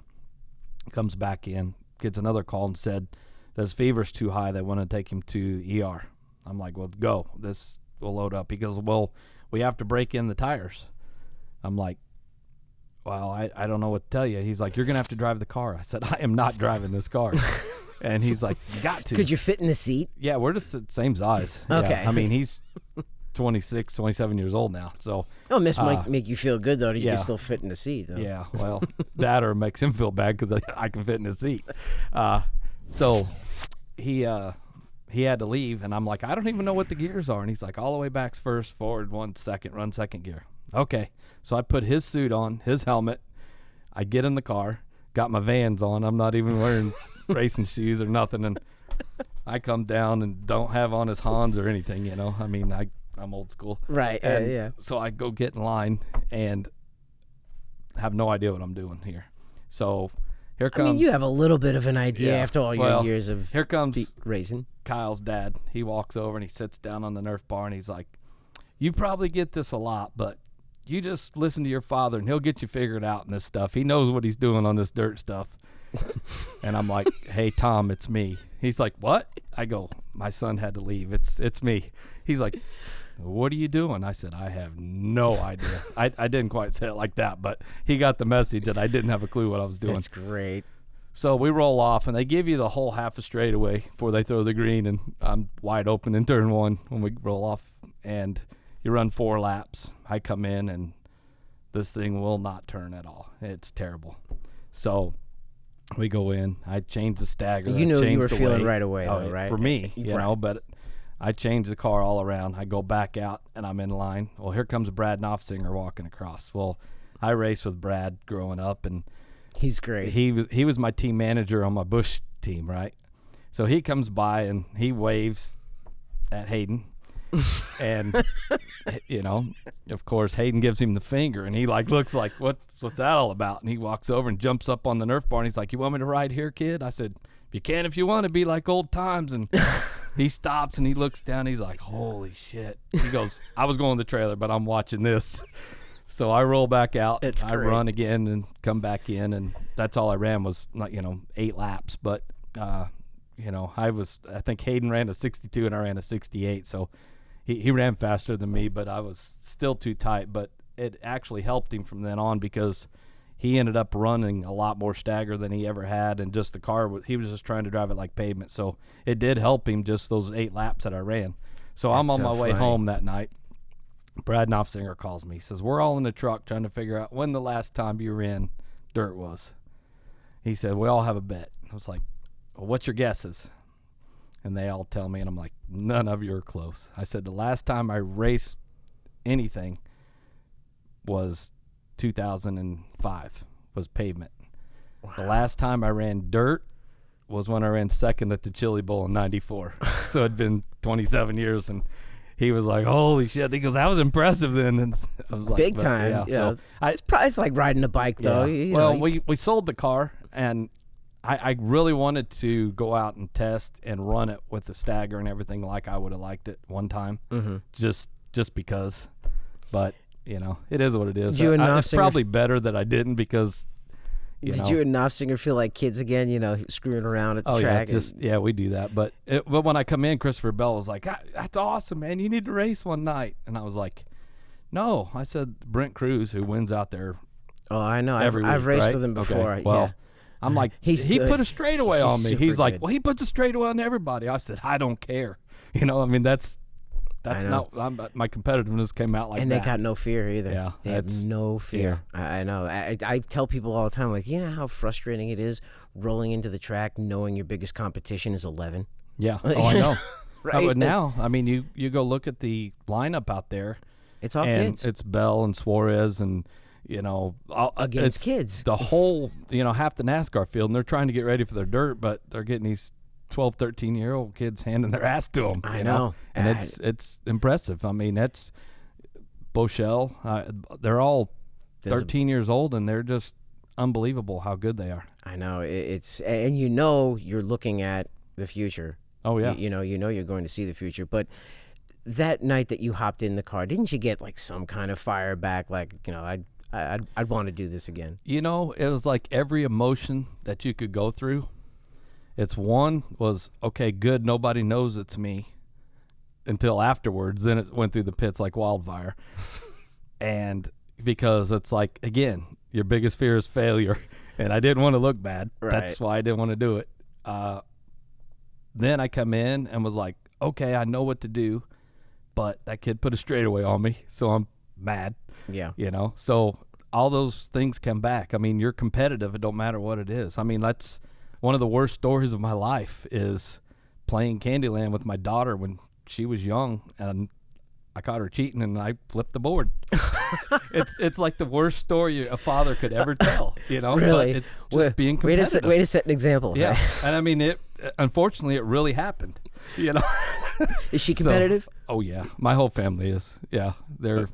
comes back in, gets another call and said that his fever's too high. They want to take him to the ER. I'm like, well, go. This will load up. He goes, well, we have to break in the tires. I'm like, well, I don't know what to tell you. He's like, you're going to have to drive the car. I said, I am not driving this car. And he's like, you got to. Could you fit in the seat? Yeah, we're just the same size. Okay. Yeah. I mean, he's 26, 27 years old now. So. Oh, this might make you feel good, though, that you yeah. can still fit in the seat, though. Yeah, well, that or it makes him feel bad because I can fit in his seat. So he had to leave, and I'm like, I don't even know what the gears are. And he's like, all the way back's first, forward 1 second, run second gear. Okay. So I put his suit on, his helmet. I get in the car, got my Vans on. I'm not even wearing racing shoes or nothing, and I come down and don't have on his Hans or anything, I mean, I'm old school. Right, yeah. So I go get in line and have no idea what I'm doing here. So here comes... I mean, you have a little bit of an idea after all your years of here comes racing. Kyle's dad. He walks over and he sits down on the Nerf bar and he's like, you probably get this a lot, but you just listen to your father and he'll get you figured out in this stuff. He knows what he's doing on this dirt stuff. And I'm like, hey, Tom, it's me. He's like, what? I go, my son had to leave. It's me. He's like, what are you doing? I said, I have no idea. I didn't quite say it like that, but he got the message that I didn't have a clue what I was doing. That's great. So we roll off, and they give you the whole half a straightaway before they throw the green, and I'm wide open in turn one when we roll off, and you run 4 laps. I come in, and this thing will not turn at all. It's terrible. So we go in. I change the stagger. You knew you were feeling right away, though, right? For me, but I change the car all around. I go back out, and I'm in line. Well, here comes Brad Knopfsinger walking across. Well, I raced with Brad growing up, and he's great. He was my team manager on my Busch team, right? So he comes by, and he waves at Hayden. And of course Hayden gives him the finger, and he looks like what's that all about, and he walks over and jumps up on the Nerf bar, and he's like, you want me to ride here, kid? I said, you can if you want to, be like old times. And he stops and he looks down, he's like, holy shit. He goes, I was going to the trailer, but I'm watching this. So I roll back out. I run again and come back in, and that's all I ran was 8 laps, but I think Hayden ran a 62 and I ran a 68, so he ran faster than me, but I was still too tight. But it actually helped him from then on because he ended up running a lot more stagger than he ever had, and just the car, he was just trying to drive it like pavement. So it did help him, just those 8 laps that I ran. So I'm on my way home that night. Brad Knopfsinger calls me. He says, we're all in the truck trying to figure out when the last time you ran dirt was. He said, we all have a bet. I was like, well, what's your guesses? And they all tell me, and I'm like, none of you are close. I said, the last time I raced anything was 2005, was pavement. Wow. The last time I ran dirt was when I ran second at the Chili Bowl in 94. So it'd been 27 years, and he was like, holy shit. He goes, that was impressive then. And I was like, big time. Yeah. So it's like riding a bike, though. Yeah. We sold the car, and I really wanted to go out and test and run it with the stagger and everything like I would have liked it one time, just because. But, it is what it is. It's probably better that I didn't because, Did you and Knopfsinger feel like kids again, screwing around at the track? Yeah, we do that. But when I come in, Christopher Bell was like, that's awesome, man. You need to race one night. And I was like, no. I said, Brent Cruz, who wins out there. Oh, I know. I've raced right? with him before. Okay. Well, yeah. I'm like, he put a straightaway on me. He's like, well, he puts a straightaway on everybody. I said, I don't care. That's not my competitiveness came out like that. And they got no fear either. Yeah, they have no fear. Yeah. I know. I tell people all the time, like, how frustrating it is rolling into the track knowing your biggest competition is 11. Yeah. Oh, I know. Right. But now, I mean, you go look at the lineup out there. It's all kids. It's Bell and Suarez and. Against kids. The whole, half the NASCAR field, and they're trying to get ready for their dirt, but they're getting these 12, 13-year-old kids handing their ass to them. I know. And it's impressive. I mean, that's Bochelle. They're all 13 years old, and they're just unbelievable how good they are. I know. And you're looking at the future. Oh, yeah. You're going to see the future. But that night that you hopped in the car, didn't you get, like, some kind of fire back? Like, I'd want to do this again. It was like every emotion that you could go through. One was, okay, good, nobody knows it's me until afterwards. Then it went through the pits like wildfire. And because it's like, again, your biggest fear is failure. And I didn't want to look bad. Right. That's why I didn't want to do it. Then I come in and was like, okay, I know what to do. But that kid put a straightaway on me, so I'm mad. Yeah. So all those things come back. I mean, you're competitive. It don't matter what it is. I mean, that's one of the worst stories of my life is playing Candyland with my daughter when she was young, and I caught her cheating, and I flipped the board. It's like the worst story a father could ever tell, Really? But it's just being competitive. Way to set an example. Yeah, right? and I mean, unfortunately, it really happened, Is she competitive? So, oh, yeah. My whole family is. Yeah, they're...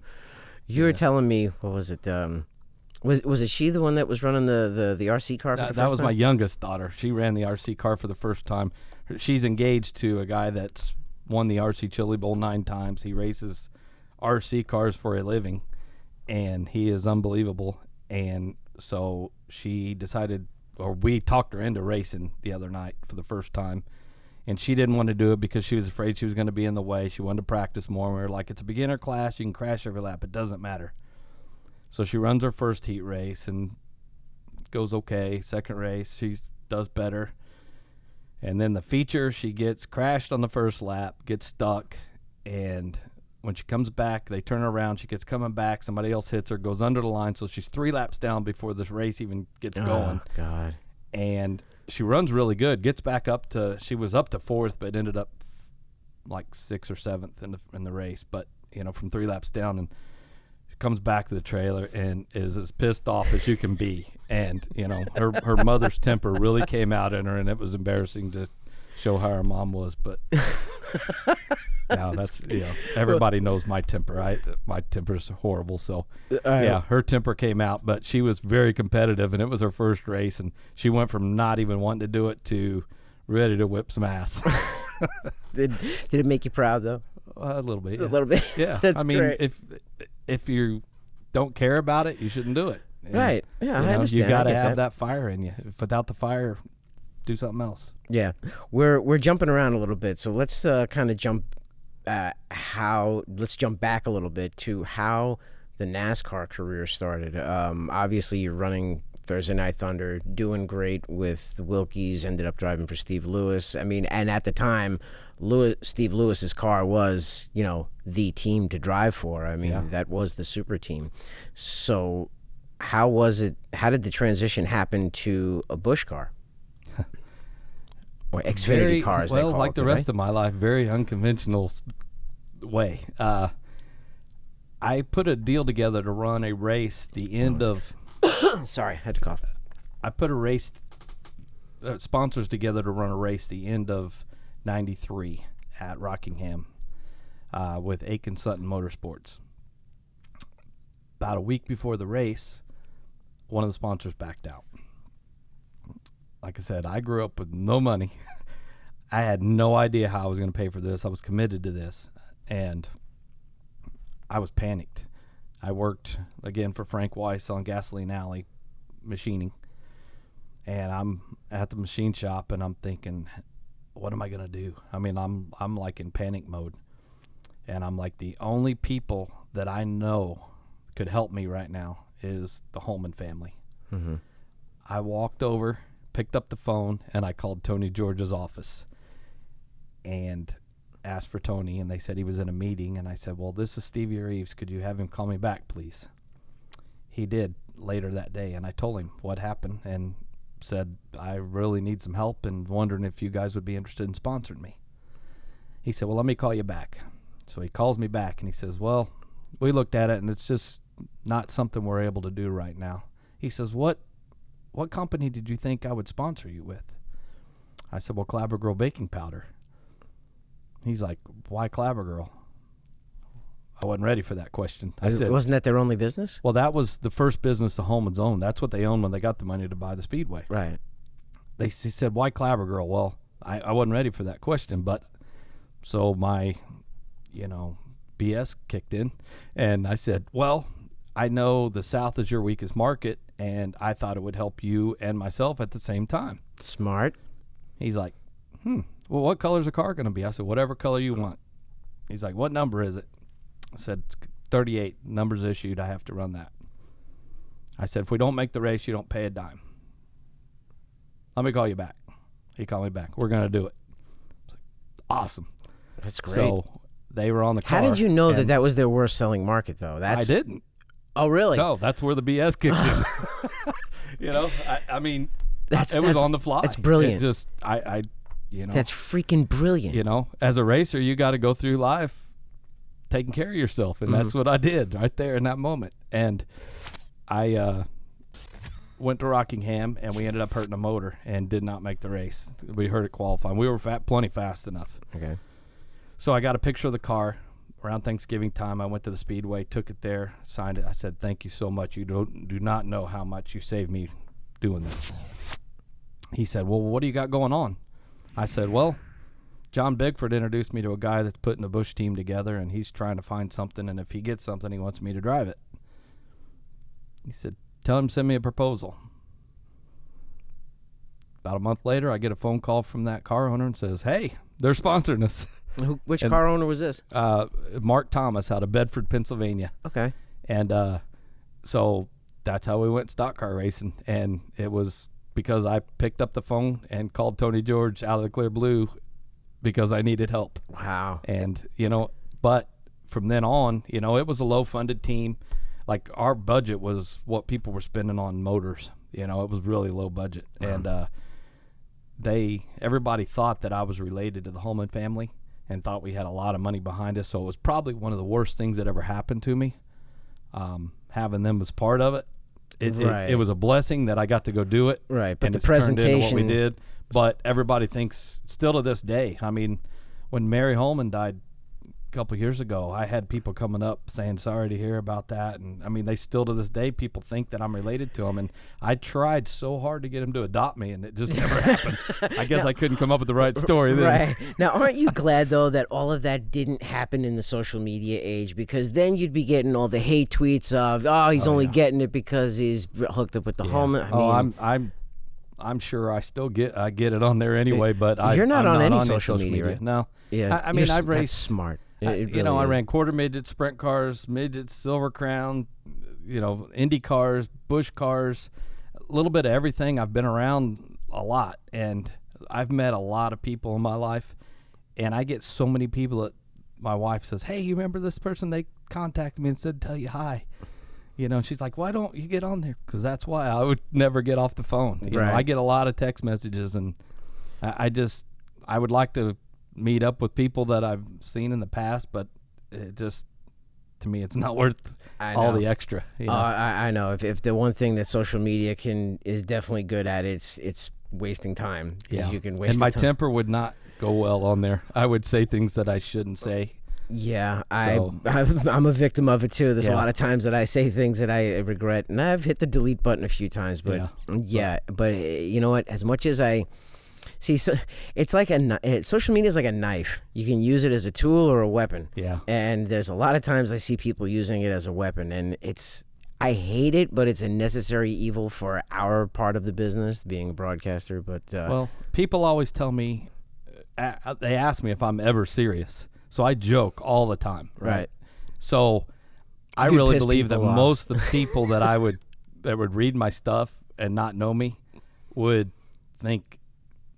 You were telling me, what was it? Was it she the one that was running the RC car for the first That was time? my youngest daughter. She ran the RC car for the first time. She's engaged to a guy that's won the RC Chili Bowl 9 times. He races RC cars for a living, and he is unbelievable. And so she decided, or we talked her into racing the other night for the first time. And she didn't want to do it because she was afraid she was going to be in the way. She wanted to practice more. And we were like, it's a beginner class. You can crash every lap. It doesn't matter. So she runs her first heat race and goes okay. Second race, she does better. And then the feature, she gets crashed on the first lap, gets stuck. And when she comes back, they turn her around. She gets coming back. Somebody else hits her, goes under the line. So she's 3 laps down before this race even gets going. Oh, God. And she runs really good, gets back she was up to 4th, but ended up like 6th or 7th in the race. But, from 3 laps down, and she comes back to the trailer and is as pissed off as you can be. And, her mother's temper really came out in her, and it was embarrassing to show how her mom was. But that's everybody knows my temper. My temper's horrible. So, her temper came out, but she was very competitive, and it was her first race, and she went from not even wanting to do it to ready to whip some ass. Did it make you proud, though? A little bit. Yeah. A little bit? Yeah. That's great. If you don't care about it, you shouldn't do it. Right. Yeah, I understand. You got to have that fire in you. Without the fire, do something else. Yeah. We're jumping around a little bit, so let's kind of jump back a little bit to how the NASCAR career started. Obviously, you're running Thursday Night Thunder, doing great with the Wilkies, ended up driving for Steve Lewis. I mean, and at the time, Steve Lewis's car was, the team to drive for. I mean, that was the super team. So how did the transition happen to a Busch car? Or Xfinity cars, they call it. Well, like the rest of my life, very unconventional way. I put a deal together to run a race the end of... Sorry, I had to cough. I put a race... sponsors together to run a race the end of 93 at Rockingham with Aiken Sutton Motorsports. About a week before the race, one of the sponsors backed out. like I said, I grew up with no money. I had no idea how I was going to pay for this. I was committed to this, and I was panicked. I worked, again, for Frank Weiss on Gasoline Alley machining, and I'm at the machine shop, and I'm thinking, what am I going to do? I mean, I'm like in panic mode, and I'm like, the only people that I know could help me right now is the Holman family. Mm-hmm. I walked over, picked up the phone, and I called Tony George's office and asked for Tony, and they said he was in a meeting, and I said, well, this is Stevie Reeves. Could you have him call me back, please? He did later that day, and I told him what happened and said, I really need some help and wondering if you guys would be interested in sponsoring me. He said, well, let me call you back. So he calls me back, and he says, well, we looked at it, and it's just not something we're able to do right now. He says, what company did you think I would sponsor you with? I said, well, Clabber Girl Baking Powder. He's like, why Clabber Girl? I wasn't ready for that question. I said, wasn't that their only business? Well, that was the first business the Holmans owned. That's what they owned when they got the money to buy the Speedway. Right. He said, why Clabber Girl? Well, I wasn't ready for that question, but so my, BS kicked in, and I said, well, I know the South is your weakest market, and I thought it would help you and myself at the same time. Smart. He's like, well, what color's the car going to be? I said, whatever color you want. He's like, what number is it? I said, it's 38. Number's issued. I have to run that. I said, if we don't make the race, you don't pay a dime. Let me call you back. He called me back. We're going to do it. I was like, awesome. That's great. So they were on the car. How did you know that was their worst selling market, though? I didn't. Oh, really? No, that's where the BS kicked in. I mean, it was on the fly. That's brilliant. It just, That's freaking brilliant. As a racer, you got to go through life taking care of yourself, and that's what I did right there in that moment. And I went to Rockingham, and we ended up hurting a motor and did not make the race. We hurt it qualifying. We were plenty fast enough. Okay. So I got a picture of the car. Around Thanksgiving time, I went to the Speedway, took it there, signed it. I said, thank you so much. You do not know how much you saved me doing this. He said, well, what do you got going on? I said, well, John Bigford introduced me to a guy that's putting a Busch team together, and he's trying to find something, and if he gets something, he wants me to drive it. He said, tell him to send me a proposal. About a month later, I get a phone call from that car owner and says, hey, they're sponsoring us. Which car owner was this? Mark Thomas out of Bedford, Pennsylvania. Okay. And so that's how we went stock car racing, and it was because I picked up the phone and called Tony George out of the clear blue because I needed help. Wow. And, but from then on, it was a low-funded team. Like, our budget was what people were spending on motors. It was really low budget. Wow. And everybody thought that I was related to the Holman family and thought we had a lot of money behind us. So it was probably one of the worst things that ever happened to me, having them as part of it. It was a blessing that I got to go do it. Right, but and the it's turned into presentation. what we did. But everybody thinks, still to this day, I mean, when Mary Holman died a couple of years ago, I had people coming up saying, sorry to hear about that. And, I mean, they still to this day, people think that I'm related to them. And I tried so hard to get them to adopt me, and it just never happened. I guess I couldn't come up with the right story then. Right. Now, aren't you glad, though, that all of that didn't happen in the social media age? Because then you'd be getting all the hate tweets of, he's only getting it because he's hooked up with the Holman. I'm sure I still get it on there anyway, but you're not I'm on not any on social media, right? No. Yeah. I mean, I've raced. That's smart. I ran quarter midget sprint cars, midgets, Silver Crown, Indy cars, Busch cars, a little bit of everything. I've been around a lot, and I've met a lot of people in my life, and I get so many people that my wife says, hey, you remember this person? They contacted me and said, tell you hi. And she's like, why don't you get on there? Because that's why I would never get off the phone. Right. I get a lot of text messages, and I would like to meet up with people that I've seen in the past, but it just, to me, it's not worth all the extra. I know. If the one thing that social media is definitely good at, it's wasting time. Yeah. You can waste and my time. temper would not go well on there. I would say things that I shouldn't say. Yeah, So- I'm a victim of it too. There's a Yeah. lot of times that I say things that I regret, and I've hit the delete button a few times. But but you know what? As much as I see, so it's like social media is like a knife. You can use it as a tool or a weapon. Yeah. And there's a lot of times I see people using it as a weapon, and I hate it, but it's a necessary evil for our part of the business, being a broadcaster. But Well, people always tell me, they ask me if I'm ever serious. So I joke all the time. Right. So I could really piss believe that people off. most of the people that would read my stuff and not know me would think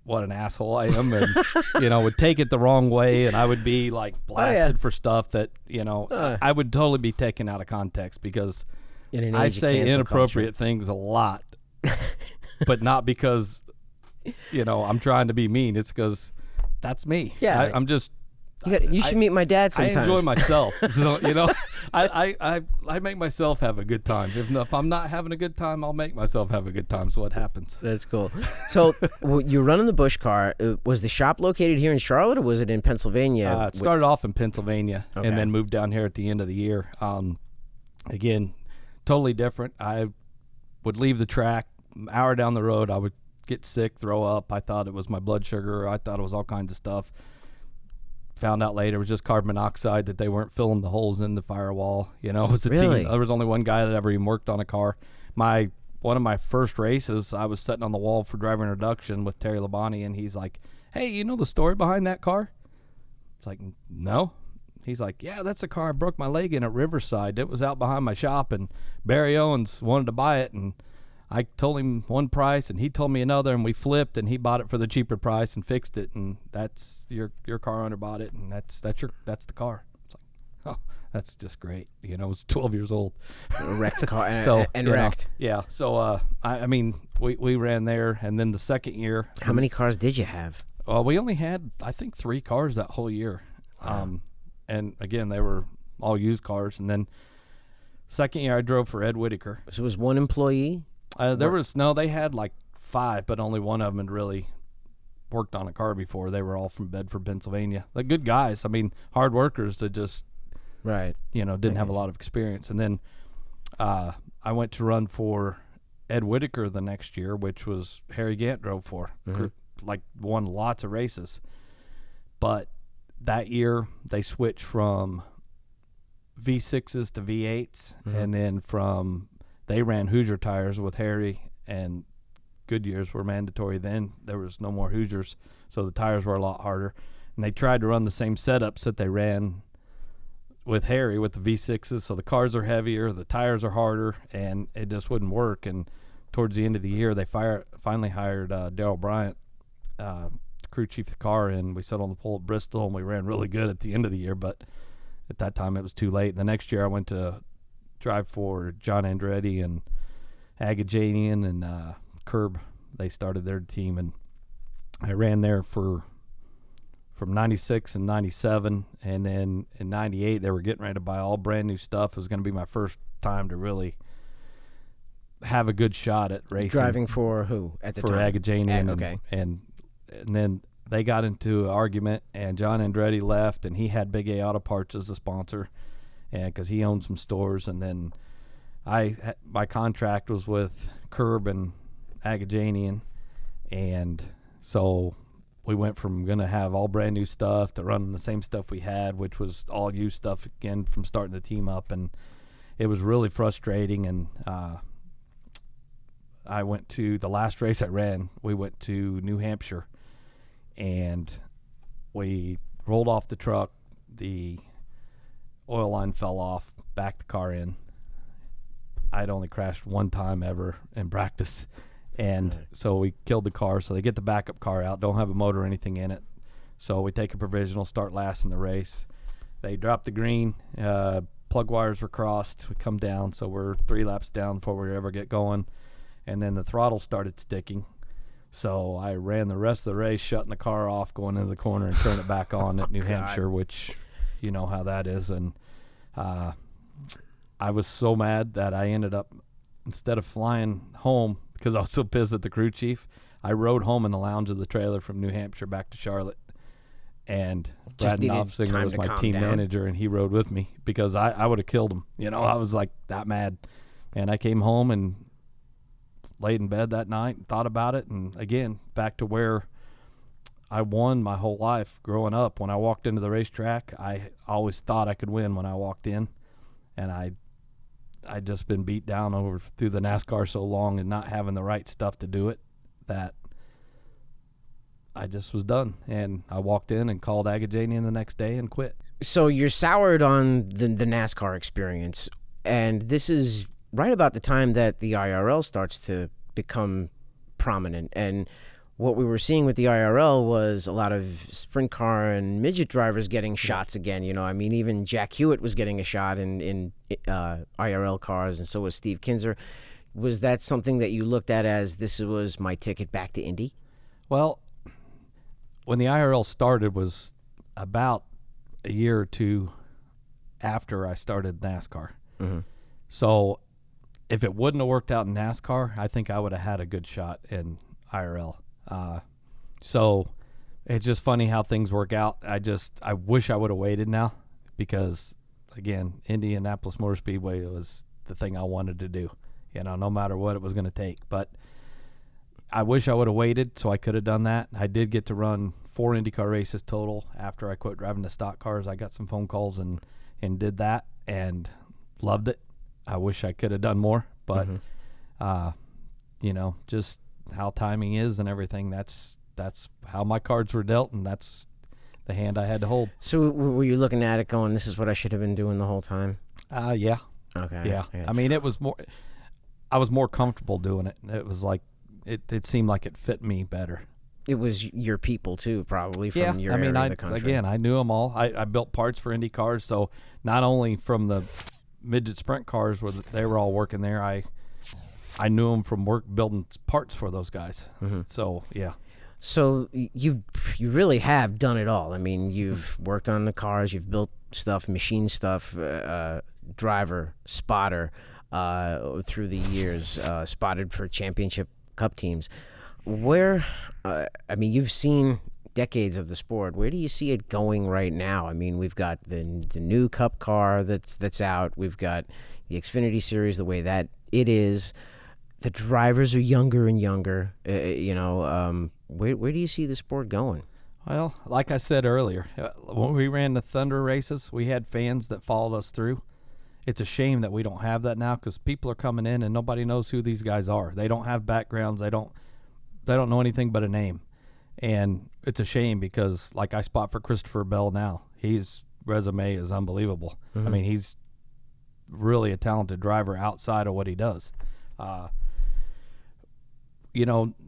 what an asshole I am, and would take it the wrong way, and I would be like blasted for stuff that I would totally be taken out of context, because in an age I of say cancel inappropriate things a lot, but not because I'm trying to be mean. It's because that's me. Yeah. I'm just. You should meet my dad sometimes. I enjoy myself. So, I make myself have a good time. If I'm not having a good time, I'll make myself have a good time. So what happens? That's cool. So you're running the Busch car. Was the shop located here in Charlotte, or was it in Pennsylvania? It started off in Pennsylvania, Okay. and then moved down here at the end of the year. Again, totally different. I would leave the track, an hour down the road, I would get sick, throw up. I thought it was my blood sugar. I thought it was all kinds of stuff. Found out later it was just carbon monoxide, that they weren't filling the holes in the firewall. It was a Really? team. There was only one guy that ever even worked on a car. One of my first races, I was sitting on the wall for driver introduction with Terry Labonte, and he's like, "Hey, you know the story behind that car?" It's like, "No." He's like, "Yeah, that's a car I broke my leg in at Riverside. It was out behind my shop, and Barry Owens wanted to buy it, and I told him one price, and he told me another, and we flipped, and he bought it for the cheaper price and fixed it, and that's your car owner bought it, and that's the car." It's like, oh, that's just great. I was 12 years old. A wrecked car and you know, wrecked. yeah. So I mean, we ran there, and then the second year. How many cars did you have? Well, we only had, I think, 3 cars that whole year. Wow. And again, they were all used cars. And then second year I drove for Ed Whitaker. So it was one employee? They had like 5, but only one of them had really worked on a car before. They were all from Bedford, Pennsylvania. They're good guys. I mean, hard workers that just, Right. didn't have a lot of experience. And then I went to run for Ed Whitaker the next year, which was Harry Gant drove for. Like, won lots of races. But that year they switched from V6s to V8s, and then they ran Hoosier tires with Harry, and Goodyears were mandatory then. There was no more Hoosiers, so the tires were a lot harder. And they tried to run the same setups that they ran with Harry with the V6s, so the cars are heavier, the tires are harder, and it just wouldn't work. And towards the end of the year, they finally hired Darrell Bryant, crew chief of the car, and we sat on the pole at Bristol, and we ran really good at the end of the year, but at that time it was too late. And the next year I went to drive for John Andretti and Agajanian and Curb. They started their team, and I ran there from 96 and 97, and then in 98 they were getting ready to buy all brand new stuff. It was going to be my first time to really have a good shot at racing. Driving for who at the for time? Agajanian, Okay. and then they got into an argument, and John Andretti left, and he had Big A Auto Parts as a sponsor, and because he owned some stores. And then my contract was with Curb and Agajanian, and so we went from going to have all brand new stuff to running the same stuff we had, which was all used stuff again from starting the team up, and it was really frustrating. And I went to the last race I ran. We went to New Hampshire, and we rolled off the truck. The oil line fell off, backed the car in. I'd only crashed one time ever in practice, and so we killed the car. So they get the backup car out, don't have a motor or anything in it. So we take a provisional, start last in the race. They drop the green, plug wires were crossed. We come down, so we're 3 laps down before we ever get going, and then the throttle started sticking. So I ran the rest of the race, shutting the car off, going into the corner, and turning it back on at New Hampshire, which you know how that is. And I was so mad that I ended up, instead of flying home, because I was so pissed at the crew chief, I rode home in the lounge of the trailer from New Hampshire back to Charlotte. and Just Brad needed Knopfsinger time was to my calm team down. manager, and he rode with me because I would have killed him. I was like that mad. And I came home and laid in bed that night and thought about it. And again, back to where I won my whole life growing up. When I walked into the racetrack, I always thought I could win when I walked in. And I'd just been beat down through the NASCAR so long and not having the right stuff to do it that I just was done. And I walked in and called Agajanian the next day and quit. So you're soured on the NASCAR experience, and this is right about the time that the IRL starts to become prominent. And what we were seeing with the IRL was a lot of sprint car and midget drivers getting shots again. I mean, even Jack Hewitt was getting a shot in IRL cars, and so was Steve Kinzer. Was that something that you looked at as this was my ticket back to Indy? Well, when the IRL started was about a year or two after I started NASCAR. Mm-hmm. So if it wouldn't have worked out in NASCAR, I think I would have had a good shot in IRL. So it's just funny how things work out. I wish I would have waited now because, again, Indianapolis Motor Speedway was the thing I wanted to do, no matter what it was going to take. But I wish I would have waited so I could have done that. I did get to run 4 IndyCar races total after I quit driving the stock cars. I got some phone calls and did that and loved it. I wish I could have done more, but just how timing is and everything. That's how my cards were dealt, and that's the hand I had to hold. So were you looking at it going, this is what I should have been doing the whole time? Yeah. Okay. Yeah. I mean, I was more comfortable doing it. It was like, it seemed like it fit me better. It was your people too, probably from your area of the country. Again, I knew them all. I built parts for Indy cars, so not only from the midget sprint cars where they were all working there, I knew them from building parts for those guys. Mm-hmm. So yeah. So you really have done it all. I mean, you've worked on the cars, you've built stuff, machine stuff, driver, spotter, through the years, spotted for championship cup teams. You've seen decades of the sport. Where do you see it going right now? I mean, we've got the new cup car that's out. We've got the Xfinity Series, the way that it is. The drivers are younger and younger. Where do you see the sport going? Well, like I said earlier, when we ran the Thunder races, we had fans that followed us through. It's a shame that we don't have that now because people are coming in and nobody knows who these guys are. They don't have backgrounds. They don't know anything but a name. And it's a shame because, like, I spot for Christopher Bell now. His resume is unbelievable. Mm-hmm. I mean, he's really a talented driver outside of what he does.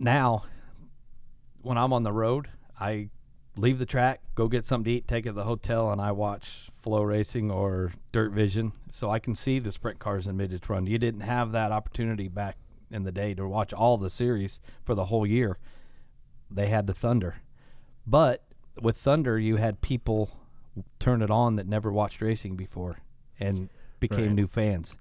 Now when I'm on the road, I leave the track, go get something to eat, take it to the hotel, and I watch Flow Racing or Dirt Vision so I can see the sprint cars and midgets run. You didn't have that opportunity back in the day to watch all the series for the whole year. They had the Thunder. But with Thunder, you had people turn it on that never watched racing before and became new fans.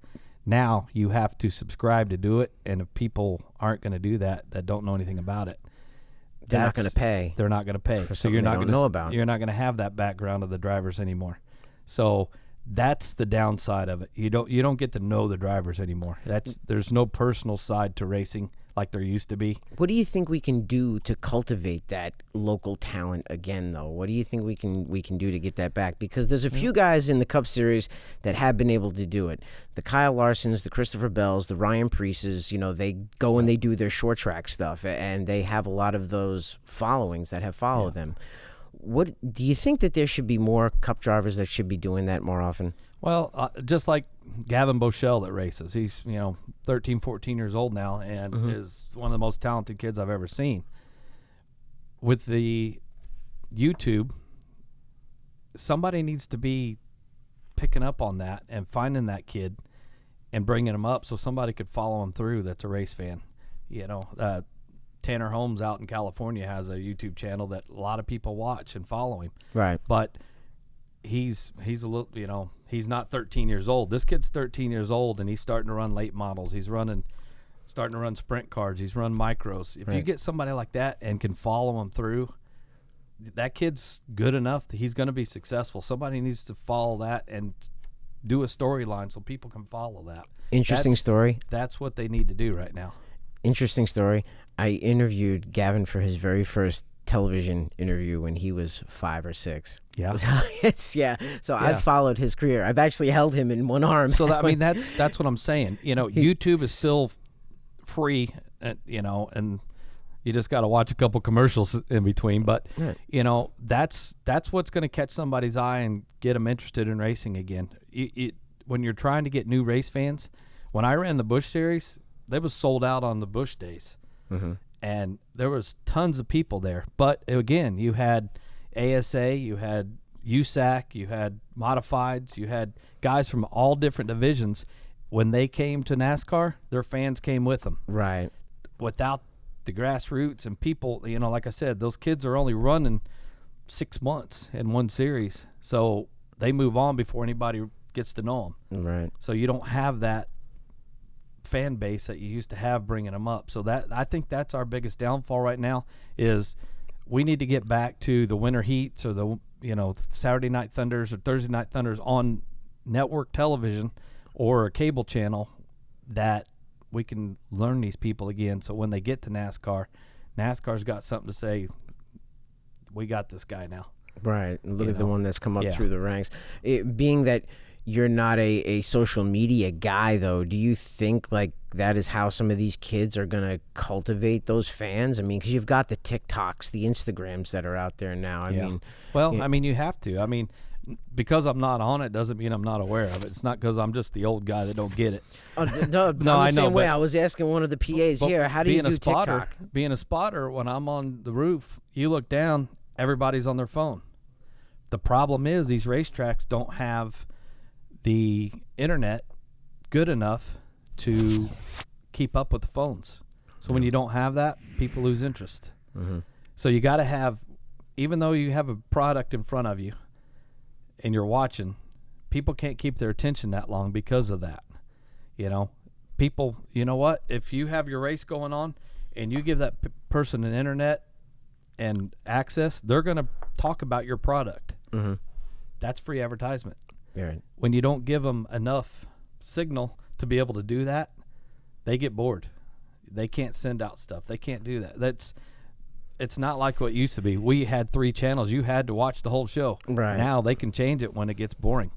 Now you have to subscribe to do it, and if people aren't going to do that don't know anything about it, they're not going to pay. They're not going to pay. So you're not going to know about. You're not going to have that background of the drivers anymore. So that's the downside of it. You don't get to know the drivers anymore. There's no personal side to racing like there used to be. What do you think we can do to cultivate that local talent again, though? What do you think we can do to get that back? Because there's a few guys in the Cup Series that have been able to do it. The Kyle Larsons, the Christopher Bells, the Ryan Preeces, they go and they do their short track stuff, and they have a lot of those followings that have followed them. What do you think that there should be more Cup drivers that should be doing that more often? Well, just like Gavin Boschel that races. He's, 13, 14 years old now and is one of the most talented kids I've ever seen. With the YouTube, somebody needs to be picking up on that and finding that kid and bringing him up so somebody could follow him through that's a race fan. Tanner Holmes out in California has a YouTube channel that a lot of people watch and follow him. Right. But he's a little, he's not 13 years old. This kid's 13 years old, and he's starting to run late models. He's starting to run sprint cars. He's run micros. If you get somebody like that and can follow him through, that kid's good enough that he's going to be successful. Somebody needs to follow that and do a storyline so people can follow that. Interesting story. That's what they need to do right now. Interesting story. I interviewed Gavin for his very first television interview when he was 5 or 6. Yeah. So I've followed his career. I've actually held him in one arm. So that's what I'm saying. YouTube is still free, and you just got to watch a couple commercials in between. But that's what's going to catch somebody's eye and get them interested in racing again. When you're trying to get new race fans, when I ran the Busch Series, they was sold out on the Busch days. Mm-hmm. And there was tons of people there. But again, you had ASA, you had USAC, you had modifieds, you had guys from all different divisions. When they came to NASCAR, their fans came with them. Right. Without the grassroots and people, like I said, those kids are only running 6 months in one series. So they move on before anybody gets to know them. Right. So you don't have that fan base that you used to have bringing them up. So that, I think that's our biggest downfall right now, is we need to get back to the winter heats or the Saturday night thunders or Thursday night thunders on network television or a cable channel, that we can learn these people again. So when they get to NASCAR's got something to say. We got this guy now. Right. Look at the one that's come up through the ranks. Being that you're not a social media guy, though, do you think like that is how some of these kids are going to cultivate those fans? I mean, because you've got the TikToks, the Instagrams that are out there now. I mean, you have to. I mean, because I'm not on it doesn't mean I'm not aware of it. It's not because I'm just the old guy that don't get it. No, I'm the same way. I was asking one of the PAs here, how do you do TikTok? Being a spotter, when I'm on the roof, you look down, everybody's on their phone. The problem is these racetracks don't have the internet good enough to keep up with the phones. So when you don't have that, people lose interest. Mm-hmm. So you got to have, even though you have a product in front of you and you're watching, people can't keep their attention that long because of that. People, you know what? If you have your race going on and you give that person an internet and access, they're going to talk about your product. Mm-hmm. That's free advertisement. Right. When you don't give them enough signal to be able to do that, they get bored. They can't send out stuff. They can't do that. It's not like what it used to be. We had 3 channels. You had to watch the whole show. Right. Now they can change it when it gets boring.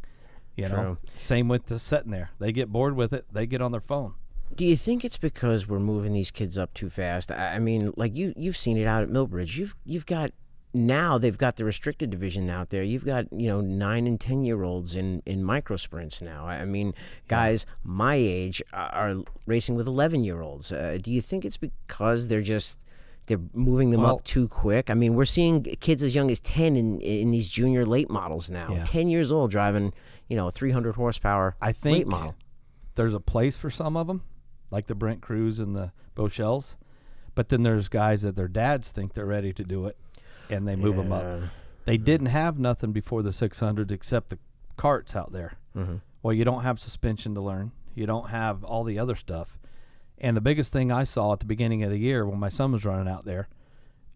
True. Same with the sitting there. They get bored with it. They get on their phone. Do you think it's because we're moving these kids up too fast? I mean, like you've seen it out at Millbridge. You've got, now they've got the restricted division out there. You've got 9 and 10-year-olds in micro sprints now. I mean, guys my age are racing with 11-year-olds. Do you think it's because they're moving them up too quick? I mean, we're seeing kids as young as 10 in these junior late models now. 10 years old driving, a 300 horsepower late model. There's a place for some of them, like the Brent Cruz and the Bochelles, but then there's guys that their dads think they're ready to do it, and they move them up. They didn't have nothing before the 600s except the carts out there. Mm-hmm. Well, you don't have suspension to learn. You don't have all the other stuff. And the biggest thing I saw at the beginning of the year when my son was running out there,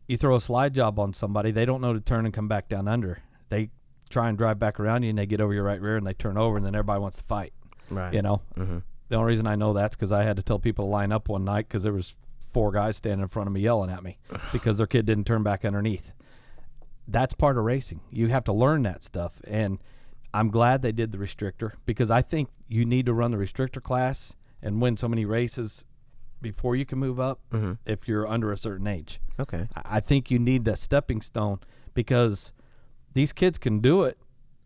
you throw a slide job on somebody, they don't know to turn and come back down under. They try and drive back around you, and they get over your right rear, and they turn over, and then everybody wants to fight. Right. Mm-hmm. The only reason I know that's because I had to tell people to line up one night because there was 4 guys standing in front of me yelling at me because their kid didn't turn back underneath. That's part of racing. You have to learn that stuff, and I'm glad they did the restrictor because I think you need to run the restrictor class and win so many races before you can move up if you're under a certain age. Okay. I think you need that stepping stone because these kids can do it,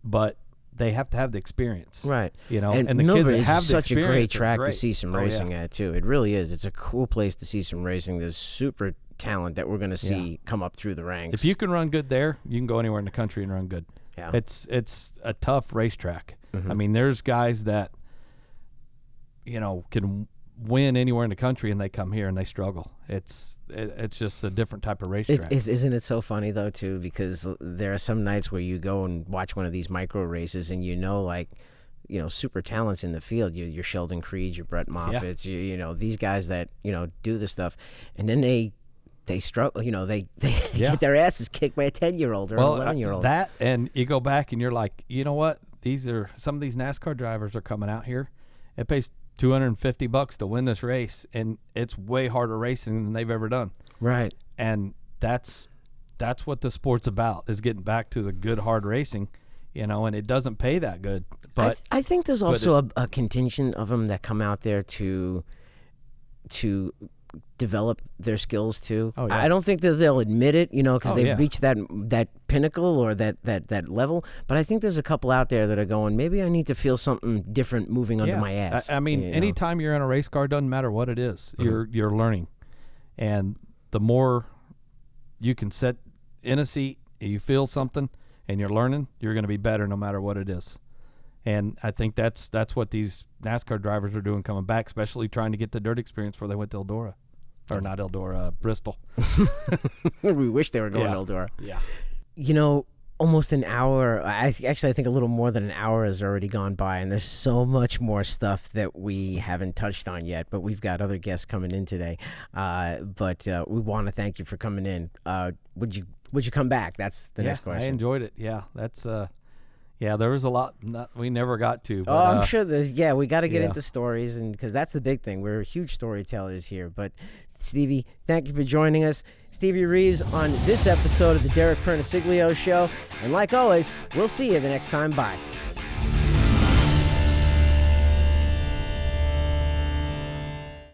but they have to have the experience. Right. And the kids that have is the such a great track great. to see some racing at, too. It really is. It's a cool place to see some racing. There's super talent that we're going to see come up through the ranks. If you can run good there, you can go anywhere in the country and run good. Yeah. It's a tough racetrack. I mean, there's guys that, can win anywhere in the country and they come here and they struggle. It's just a different type of racetrack. Isn't it so funny though too, because there are some nights where you go and watch one of these micro races and super talents in the field, your Sheldon Creeds, your Brett Moffats, these guys that do the stuff, and then they they struggle. You know, they Yeah. get their asses kicked by a 10-year-old or an 11-year-old. That, and you go back and you're like, you know what? Some of these NASCAR drivers are coming out here. It pays $250 to win this race, and it's way harder racing than they've ever done. Right. And that's what the sport's about, is getting back to the good hard racing, you know, and it doesn't pay that good. But I think there's also a contingent of them that come out there to develop their skills too. Oh, yeah. I don't think that they'll admit it, you know, because they've yeah. reached that pinnacle or that level. But I think there's a couple out there that are going, maybe I need to feel something different moving under my ass. I mean, you know? anytime you're in a race car, doesn't matter what it is, you're learning. And the more you can sit in a seat, you feel something, and you're learning, you're going to be better no matter what it is. And I think that's what these NASCAR drivers are doing coming back, especially trying to get the dirt experience before they went to Eldora. Or not Eldora, Bristol. We wish they were going to Eldora. Yeah. You know, almost an hour. I think a little more than an hour has already gone by, and there's so much more stuff that we haven't touched on yet. But we've got other guests coming in today. But we want to thank you for coming in. Would you come back? That's the next question. I enjoyed it. Yeah, that's there was a lot we never got to. But, I'm sure there's. Yeah, we got to get into stories, and because that's the big thing. We're huge storytellers here. But Stevie, thank you for joining us. Stevie Reeves on this episode of the Derek Pernesiglio Show. And like always, we'll see you the next time. Bye.